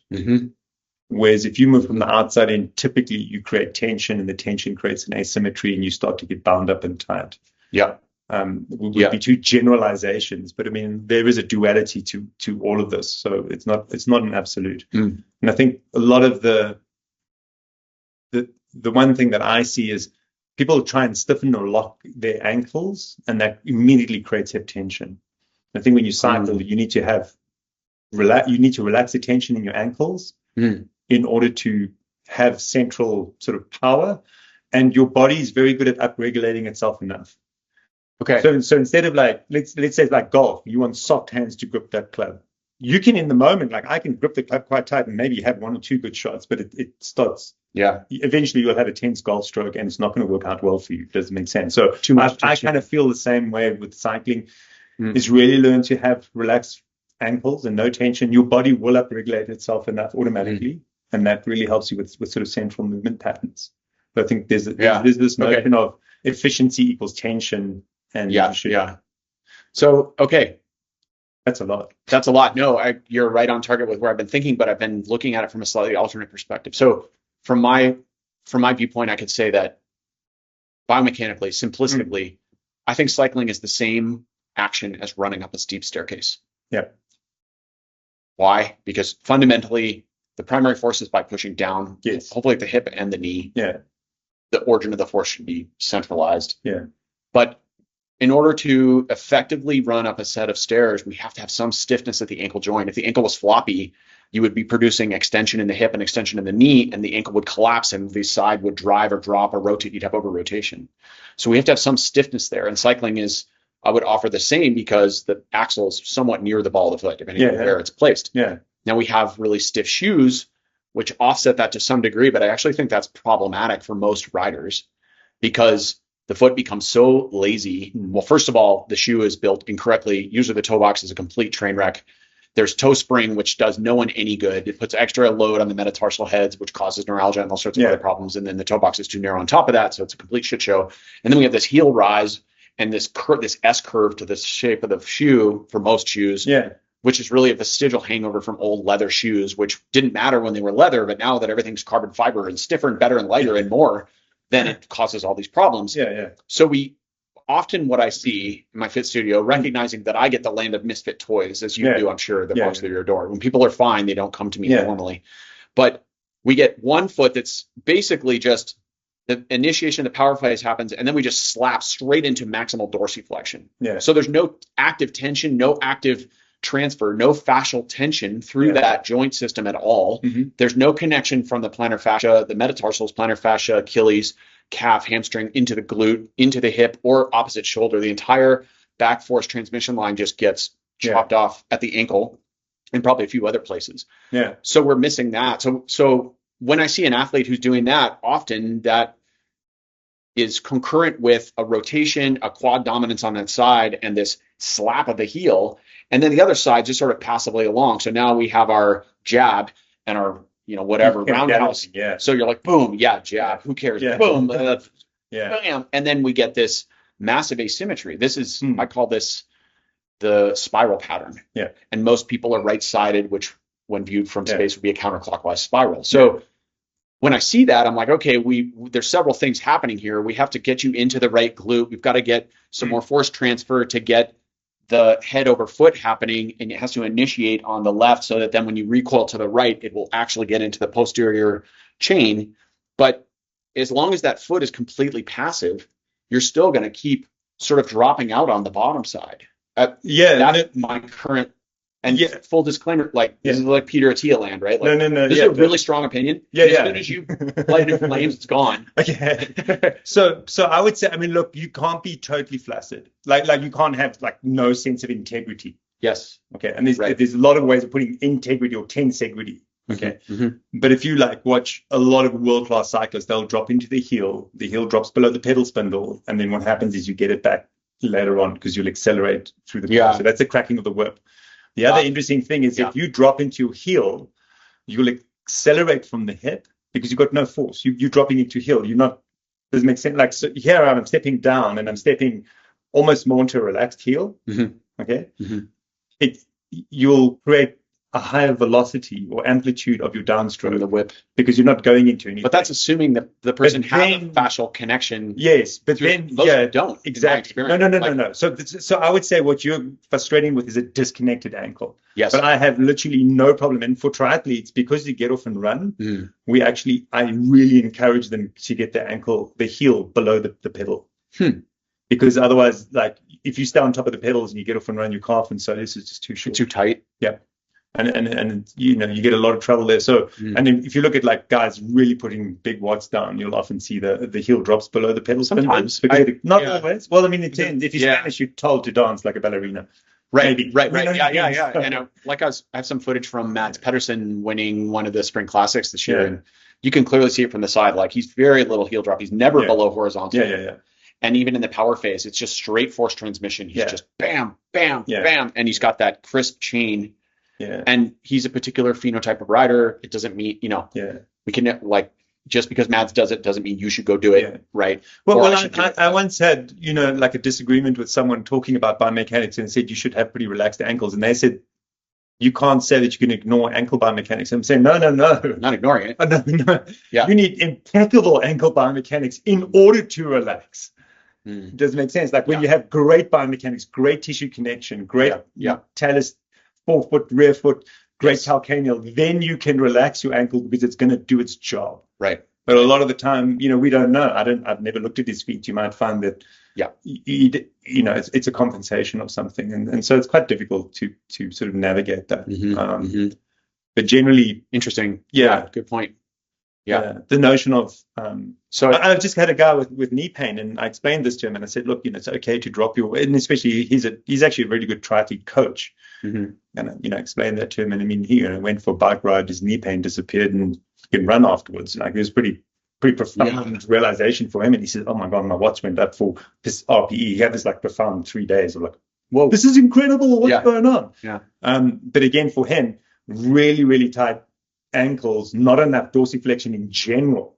Whereas if you move from the outside in, typically you create tension, and the tension creates an asymmetry, and you start to get bound up and tight. Would be two generalizations, but I mean there is a duality to all of this, so it's not an absolute. And I think a lot of the one thing that I see is people try and stiffen or lock their ankles, and that immediately creates hip tension. I think when you cycle, you need to relax the tension in your ankles in order to have central sort of power, and your body is very good at upregulating itself enough. Okay. So instead of like, let's say it's like golf, you want soft hands to grip that club. You can, in the moment, like I can grip the club quite tight and maybe have one or two good shots, but it starts. Eventually you'll have a tense golf stroke, and it's not going to work out well for you. It doesn't make sense. So too much. I kind of feel the same way with cycling. Is really learn to have relaxed ankles and no tension. Your body will upregulate itself enough automatically, and that really helps you with sort of central movement patterns. But I think there's this notion of efficiency equals tension. And So, that's a lot. No, you're right on target with where I've been thinking, but I've been looking at it from a slightly alternate perspective. So from my viewpoint, I could say that biomechanically, simplistically, I think cycling is the same action as running up a steep staircase. Why? Because fundamentally, the primary force is by pushing down, hopefully at the hip and the knee. The origin of the force should be centralized. But in order to effectively run up a set of stairs, we have to have some stiffness at the ankle joint. If the ankle was floppy, you would be producing extension in the hip and extension in the knee, and the ankle would collapse, and the side would drive or drop or rotate. You'd have over rotation. So we have to have some stiffness there. And cycling I would offer the same, because the axle is somewhat near the ball of the foot, depending on where it's placed. Now we have really stiff shoes, which offset that to some degree, but I actually think that's problematic for most riders, because the foot becomes so lazy. Well, first of all, the shoe is built incorrectly. Usually the toe box is a complete train wreck. There's toe spring, which does no one any good. It puts extra load on the metatarsal heads, which causes neuralgia and all sorts of other problems. And then the toe box is too narrow on top of that, so it's a complete shit show. And then we have this heel rise and this S curve to the shape of the shoe for most shoes, which is really a vestigial hangover from old leather shoes, which didn't matter when they were leather, but now that everything's carbon fiber and stiffer and better and lighter and more, then it causes all these problems. So we often, what I see in my fit studio, recognizing that I get the land of misfit toys, as you do, I'm sure, that walks through your door. When people are fine, they don't come to me normally. But we get one foot that's basically just the initiation of the power phase happens, and then we just slap straight into maximal dorsiflexion. So there's no active tension, no active transfer, no fascial tension through that joint system at all. There's no connection from the plantar fascia, the metatarsals, plantar fascia, Achilles, calf, hamstring, into the glute, into the hip, or opposite shoulder. The entire back force transmission line just gets chopped off at the ankle and probably a few other places. So we're missing that. So when I see an athlete who's doing that, often that is concurrent with a rotation, a quad dominance on that side, and this slap of the heel. And then the other side just sort of passively along. So now we have our jab and our, whatever, roundhouse. So you're like, boom, jab. Who cares? Boom. Bam. And then we get this massive asymmetry. This is, I call this the spiral pattern. And most people are right-sided, which when viewed from space would be a counterclockwise spiral. So when I see that, I'm like, okay, there's several things happening here. We have to get you into the right glute. We've got to get some more force transfer to get the head over foot happening, and it has to initiate on the left so that then when you recoil to the right, it will actually get into the posterior chain. But as long as that foot is completely passive, you're still going to keep sort of dropping out on the bottom side. That's my current. And full disclaimer, this is like Peter Attia land, right? Like, no. This is a really strong opinion. As soon as you light it in flames, it's gone. So I would say, look, you can't be totally flaccid. Like you can't have no sense of integrity. Okay. And there's a lot of ways of putting integrity or tensegrity. Okay. But if you watch a lot of world-class cyclists, they'll drop into the heel drops below the pedal spindle, and then what happens is you get it back later on because you'll accelerate through the pedal. So that's the cracking of the whip. The other interesting thing is if you drop into your heel, you'll accelerate from the hip because you've got no force. You're dropping into heel. Doesn't make sense. Like, so here I'm stepping down and I'm stepping almost more into a relaxed heel. Okay. You'll create a higher velocity or amplitude of your downstroke from the whip because you're not going into anything. But that's assuming that the person has a fascial connection. But then don't. Exactly. No. So I would say what you're frustrating with is a disconnected ankle. But I have literally no problem. And for triathletes, because you get off and run, I really encourage them to get the heel below the pedal. Because otherwise, if you stay on top of the pedals and you get off and run, your calf and soleus is just too short. Too tight. And you get a lot of trouble there. So and then if you look at guys really putting big watts down, you'll often see the heel drops below the pedal. Sometimes, not always. Well, it depends. If you're Spanish, you're told to dance like a ballerina. Right. And I have some footage from Mads Pedersen winning one of the spring classics this year, and you can clearly see it from the side. Like, he's very little heel drop. He's never below horizontal. And even in the power phase, it's just straight force transmission. He's just bam, bam, bam, and he's got that crisp chain. And he's a particular phenotype of rider. It doesn't mean, we can just because Mads does it doesn't mean you should go do it, right? Well, I once had, a disagreement with someone talking about biomechanics and said you should have pretty relaxed ankles. And they said, you can't say that you can ignore ankle biomechanics. I'm saying, no. Not ignoring it. No. You need impeccable ankle biomechanics in order to relax. It doesn't make sense. Like when you have great biomechanics, great tissue connection, great talus, forefoot, rear foot, great calcaneal, then you can relax your ankle because it's going to do its job. Right. But a lot of the time, we don't know. I've never looked at his feet. You might find that, it's a compensation of something. And so it's quite difficult to sort of navigate that. But generally, interesting. Good point. The notion of, so I've just had a guy with knee pain, and I explained this to him, and I said, look, it's okay to drop your, and especially he's actually a really good triathlete coach. And explained that to him, and he went for a bike ride, his knee pain disappeared, and he can run afterwards. It was pretty profound realization for him. And he said, oh my God, my watts went up for this RPE. He had this profound 3 days of whoa, this is incredible. What's going on? But again, for him, really, really tight ankles, not enough dorsiflexion in general.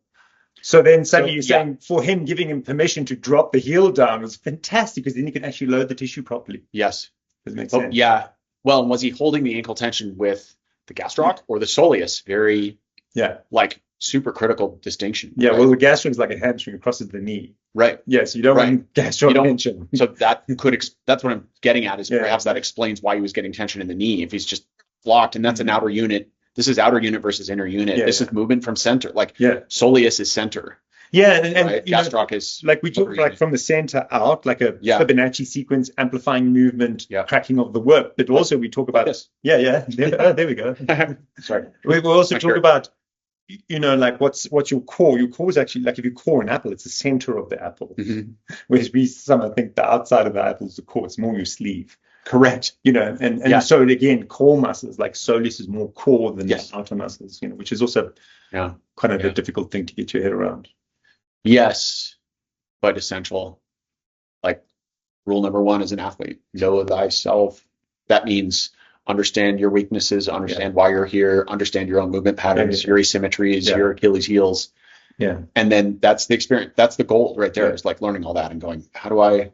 So then suddenly you're saying for him, giving him permission to drop the heel down was fantastic because then you can actually load the tissue properly. Yes. Does it make sense? Well, and was he holding the ankle tension with the gastroc or the soleus? Very, like super critical distinction. Yeah, right? well, the gastroc is like a hamstring, it crosses the knee. Right. Yeah, so you don't want gastroc tension. So that that's what I'm getting at is perhaps that explains why he was getting tension in the knee. If he's just blocked, and that's an outer unit. This is outer unit versus inner unit. This is movement from center. Like soleus is center. Yeah, and right? Gastroc is like we talk like from the center out, like a Fibonacci sequence, amplifying movement, cracking of the work. But also we talk about this. Yeah. There we go. Sorry. We also talk about, like what's your core. Your core is actually like if you core an apple, it's the center of the apple. Whereas we somehow think the outside of the apple is the core. It's more your sleeve. Correct. And so again, core muscles like soleus is more core than the outer muscles. Which is also kind of a difficult thing to get your head around. Yes, but essential. Like rule number 1 as an athlete, know thyself. That means understand your weaknesses, understand why you're here, understand your own movement patterns, your asymmetries, your Achilles heels. Yeah. And then that's the experience. That's the goal right there is like learning all that and going, how do I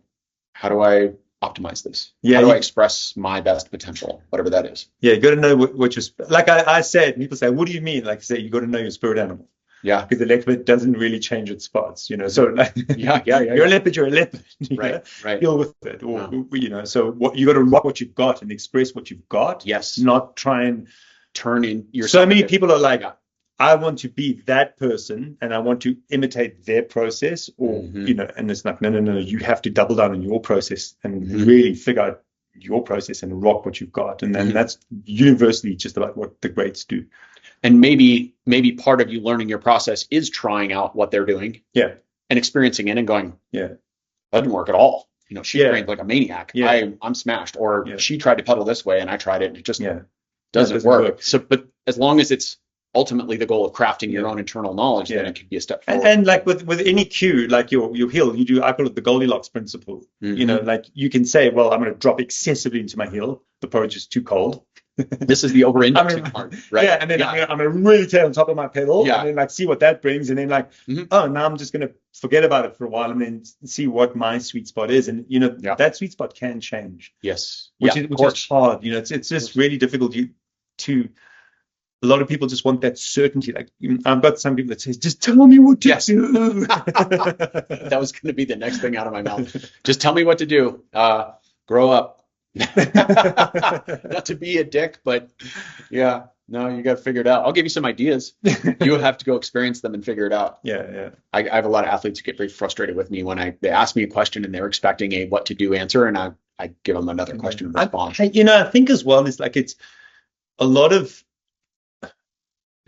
optimize this? How do I express my best potential, whatever that is? Yeah, you got to know what you're, like I said, people say, what do you mean? Like I say, you got to know your spirit animal. Yeah, because the leopard doesn't really change its spots, So like, you're a leopard, you're a leopard. Right. Deal with it, or So what you got to rock what you've got and express what you've got. Yes. Not try and turn in your. So many people are like, I want to be that person and I want to imitate their process, or and it's like, no, you have to double down on your process and really figure out your process and rock what you've got, and then that's universally just about what the greats do. And maybe part of you learning your process is trying out what they're doing. Yeah. And experiencing it and going, that didn't work at all. She trained like a maniac. Yeah. I'm smashed. Or she tried to pedal this way and I tried it and it just doesn't work. So, but as long as it's ultimately the goal of crafting your own internal knowledge, then it could be a step forward. And like with any cue, like your heel, I call it the Goldilocks principle. Like you can say, well, I'm going to drop excessively into my heel. The porridge is too cold. This is the over-indexing part, right? Yeah, and then I'm going to really stay on top of my pedal, and then like see what that brings, and then like, now I'm just going to forget about it for a while, and then see what my sweet spot is, and that sweet spot can change. Yes, which is hard. It's just really difficult. A lot of people just want that certainty. Like I've got some people that say, "Just tell me what to do." That was going to be the next thing out of my mouth. Just tell me what to do. Grow up. Not to be a dick, but you got to figure it out. I'll give you some ideas. You have to go experience them and figure it out. I have a lot of athletes who get very frustrated with me when they ask me a question and they're expecting a what to do answer, and I give them another question to respond. I think as well is like it's a lot of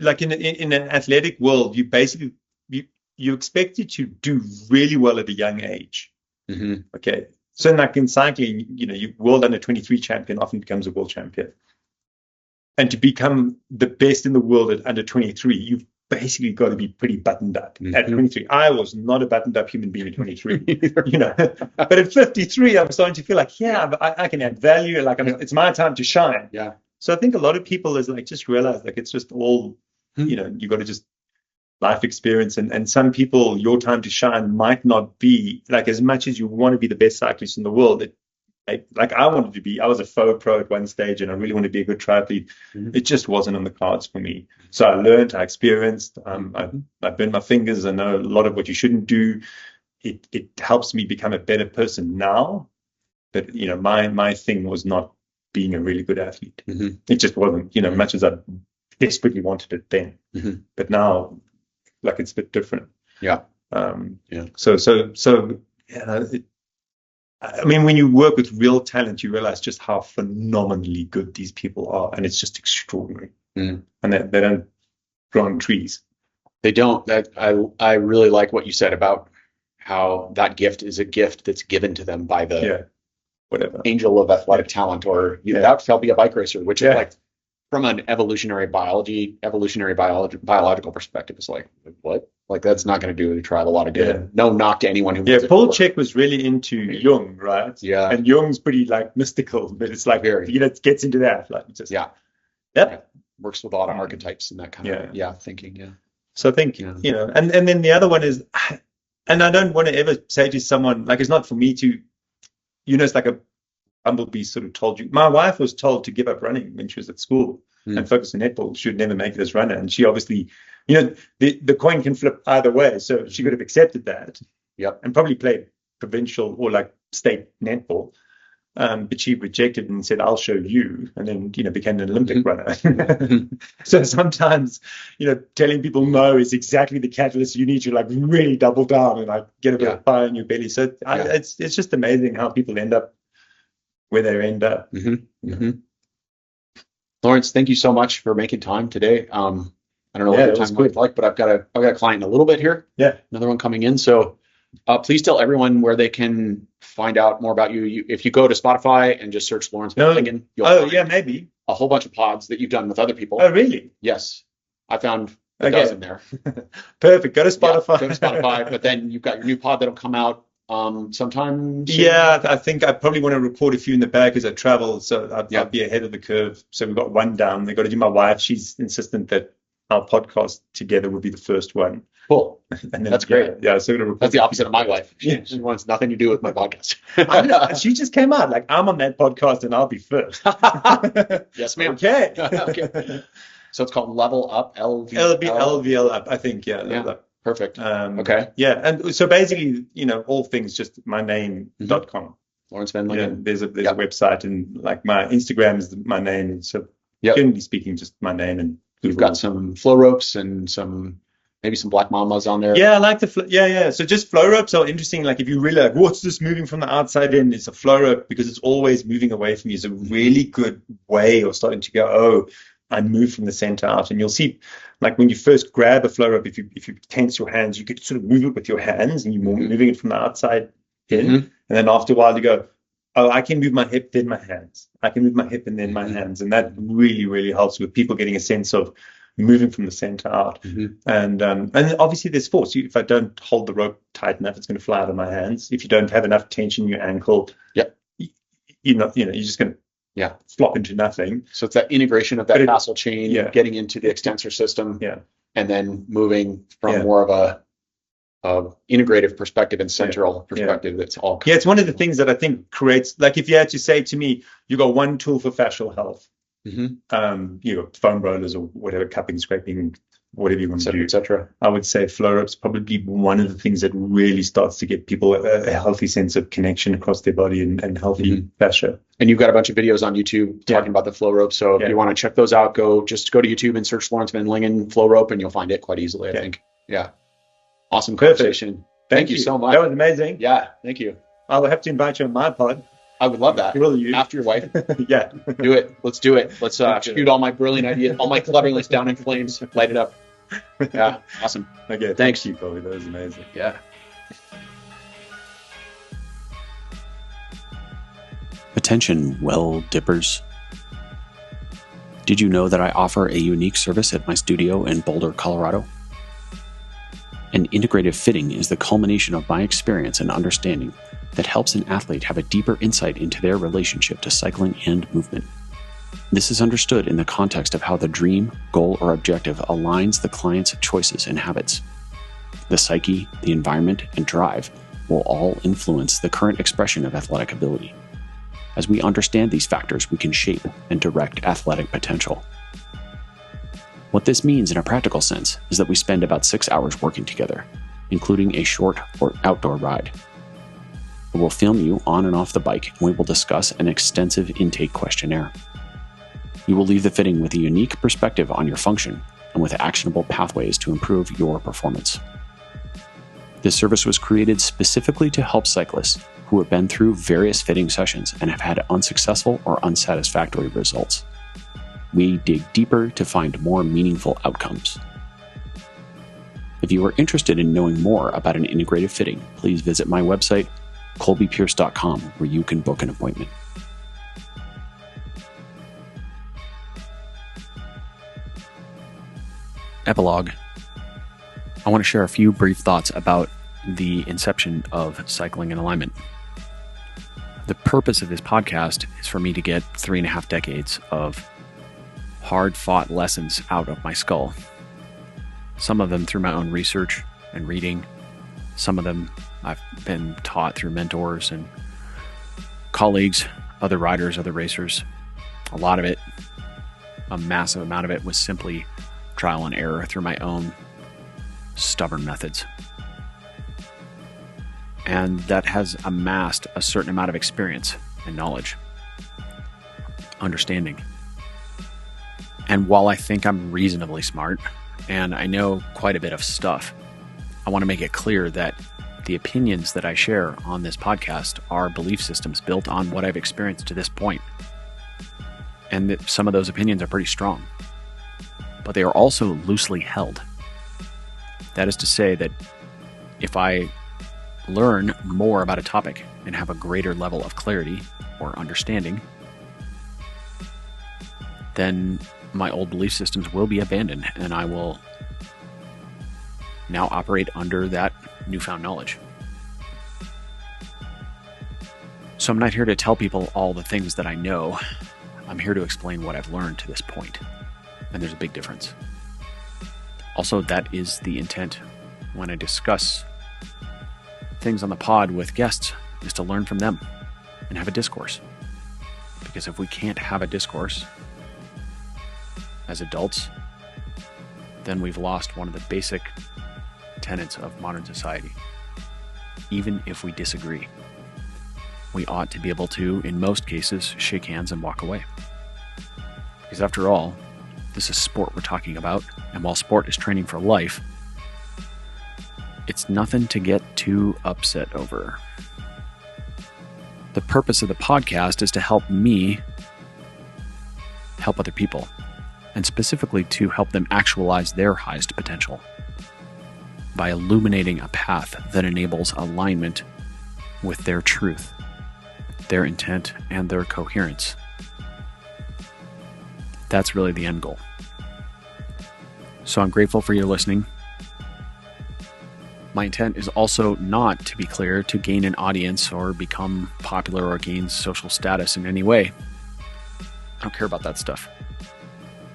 like in an athletic world, you basically you expected to do really well at a young age. Okay. So like in cycling, you world under 23 champion often becomes a world champion. And to become the best in the world at under 23, you've basically got to be pretty buttoned up at 23. I was not a buttoned up human being at 23, but at 53, I'm starting to feel like, I can add value. Like it's my time to shine. Yeah. So I think a lot of people is like, just realize like, it's just all, you got to just life experience, and some people, your time to shine might not be like as much as you want to be the best cyclist in the world. Like I wanted to be, I was a faux pro at one stage, and I really wanted to be a good triathlete. It just wasn't on the cards for me. So I learned, I experienced, I burned my fingers. I know a lot of what you shouldn't do. It helps me become a better person now. But my thing was not being a really good athlete. It just wasn't, much as I desperately wanted it then. But now, like it's a bit different. I mean, when you work with real talent, you realize just how phenomenally good these people are, and it's just extraordinary. And they don't grow on trees. They don't. I really like what you said about how that gift is a gift that's given to them by the angel of athletic talent, or that shall be a bike racer, which is like, from an evolutionary biological perspective, it's like, what? Like, that's not going to do a lot of good. No knock to anyone who. Paul Chek was really into Jung, right? Yeah. And Jung's pretty like mystical, but it's like it gets into that, like just works with a lot of archetypes and that kind of thinking. Yeah. So I think and then the other one is, and I don't want to ever say to someone like, it's not for me to, it's like Bumblebee sort of told you. My wife was told to give up running when she was at school and focus on netball. She would never make it as runner. And she obviously, the coin can flip either way. So she could have accepted that. Yep. And probably played provincial or like state netball. But she rejected and said, I'll show you, and then, became an Olympic runner. So sometimes, telling people no is exactly the catalyst you need to like really double down and like get a bit of fire in your belly. So it's just amazing how people end up where they end up. Lawrence, thank you so much for making time today. I don't know what the time might like, but I've got a client in a little bit here. Yeah. Another one coming in. So please tell everyone where they can find out more about you. If you go to Spotify and just search Lawrence van Lingen, you'll find maybe a whole bunch of pods that you've done with other people. Oh, really? Yes. I found a dozen there. Perfect. Go to Spotify. Go to Spotify, but then you've got your new pod that'll come out sometime soon. Yeah, I think I probably want to record a few in the back as I travel, so I'll be ahead of the curve. So we've got one down. They've got to do my wife. She's insistent that our podcast together will be the first one. Cool. And then, that's great. Yeah, so we're going to record. That's the opposite of my wife. She wants nothing to do with my podcast. I know. She just came out like, I'm on that podcast and I'll be first. Yes, ma'am. Okay. Okay. So it's called Level Up, LVL. It'll be LVL up, I think. Yeah. Perfect. Okay. Yeah. And so basically, all things just my name.com. Lawrence van Lingen. Yeah, there's a website, and like my Instagram is my name. So generally speaking, just my name. And we've got some flow ropes and maybe some black mamas on there. Yeah, I like the yeah. So just flow ropes are interesting. Like if you really like, what's this moving from the outside in? It's a flow rope because it's always moving away from you. It's a really good way of starting to go, I move from the center out. And you'll see, like when you first grab a flow rope, if you tense your hands, you could sort of move it with your hands, and you're moving it from the outside in. And then after a while you go, I can move my hip, then my hands. I can move my hip and then my hands. And that really, really helps with people getting a sense of moving from the center out. And obviously there's force. If I don't hold the rope tight enough, it's going to fly out of my hands. If you don't have enough tension in your ankle, you're just going to flop into nothing. So it's that integration of that fascial chain, getting into the extensor system, and then moving from more of a integrative perspective and central perspective. That's all. It's one of the things that I think creates, like if you had to say to me, you got one tool for fascial health, you got foam rollers or whatever, cupping, scraping, whatever you want to do, etc. I would say flow ropes probably one of the things that really starts to get people a healthy sense of connection across their body and healthy fascia. And you've got a bunch of videos on YouTube talking about the flow rope. So if you want to check those out, just go to YouTube and search Lawrence van Lingen flow rope, and you'll find it quite easily, I think. Yeah. Awesome conversation. Thank you so much. That was amazing. Yeah. Thank you. I'll have to invite you on my pod. I would love that. Grill you. After your wife. Yeah. Do it. Let's do it. Let's shoot all my brilliant ideas, all my cleverness down in flames. Light it up. Yeah. Awesome. Okay. Thanks you, Colby. That was amazing. Yeah. Attention, well dippers. Did you know that I offer a unique service at my studio in Boulder, Colorado? An integrative fitting is the culmination of my experience and understanding that helps an athlete have a deeper insight into their relationship to cycling and movement. This is understood in the context of how the dream, goal, or objective aligns the client's choices and habits. The psyche, the environment, and drive will all influence the current expression of athletic ability. As we understand these factors, we can shape and direct athletic potential. What this means in a practical sense is that we spend about 6 hours working together, including a short or outdoor ride. I will film you on and off the bike, and we will discuss an extensive intake questionnaire. You will leave the fitting with a unique perspective on your function and with actionable pathways to improve your performance. This service was created specifically to help cyclists who have been through various fitting sessions and have had unsuccessful or unsatisfactory results. We dig deeper to find more meaningful outcomes. If you are interested in knowing more about an integrative fitting, please visit my website, colbypierce.com, where you can book an appointment. Epilogue. I want to share a few brief thoughts about the inception of cycling in alignment. The purpose of this podcast is for me to get 3.5 decades of hard-fought lessons out of my skull. Some of them through my own research and reading. Some of them I've been taught through mentors and colleagues other riders, other racers. A lot of it, a massive amount of it, was simply trial and error through my own stubborn methods. And that has amassed a certain amount of experience and knowledge, understanding. And while I think I'm reasonably smart and I know quite a bit of stuff, I want to make it clear that the opinions that I share on this podcast are belief systems built on what I've experienced to this point. And that some of those opinions are pretty strong, but they are also loosely held. That is to say that if I learn more about a topic and have a greater level of clarity or understanding, then my old belief systems will be abandoned and I will now operate under that newfound knowledge. So I'm not here to tell people all the things that I know. I'm here to explain what I've learned to this point. And there's a big difference. Also, that is the intent when I discuss things on the pod with guests, is to learn from them and have a discourse. Because if we can't have a discourse as adults, then we've lost one of the basic tenets of modern society. Even if we disagree, we ought to be able to, in most cases, shake hands and walk away. Because after all, this is sport we're talking about, and while sport is training for life, it's nothing to get too upset over. The purpose of the podcast is to help me help other people, and specifically to help them actualize their highest potential by illuminating a path that enables alignment with their truth, their intent, and their coherence. That's really the end goal. So I'm grateful for your listening. My intent is also not, to be clear, to gain an audience or become popular or gain social status in any way. I don't care about that stuff.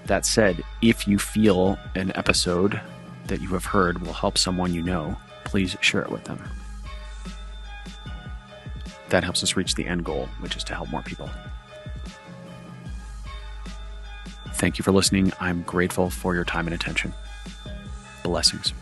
That said, if you feel an episode that you have heard will help someone you know, please share it with them. That helps us reach the end goal, which is to help more people. Thank you for listening. I'm grateful for your time and attention. Blessings.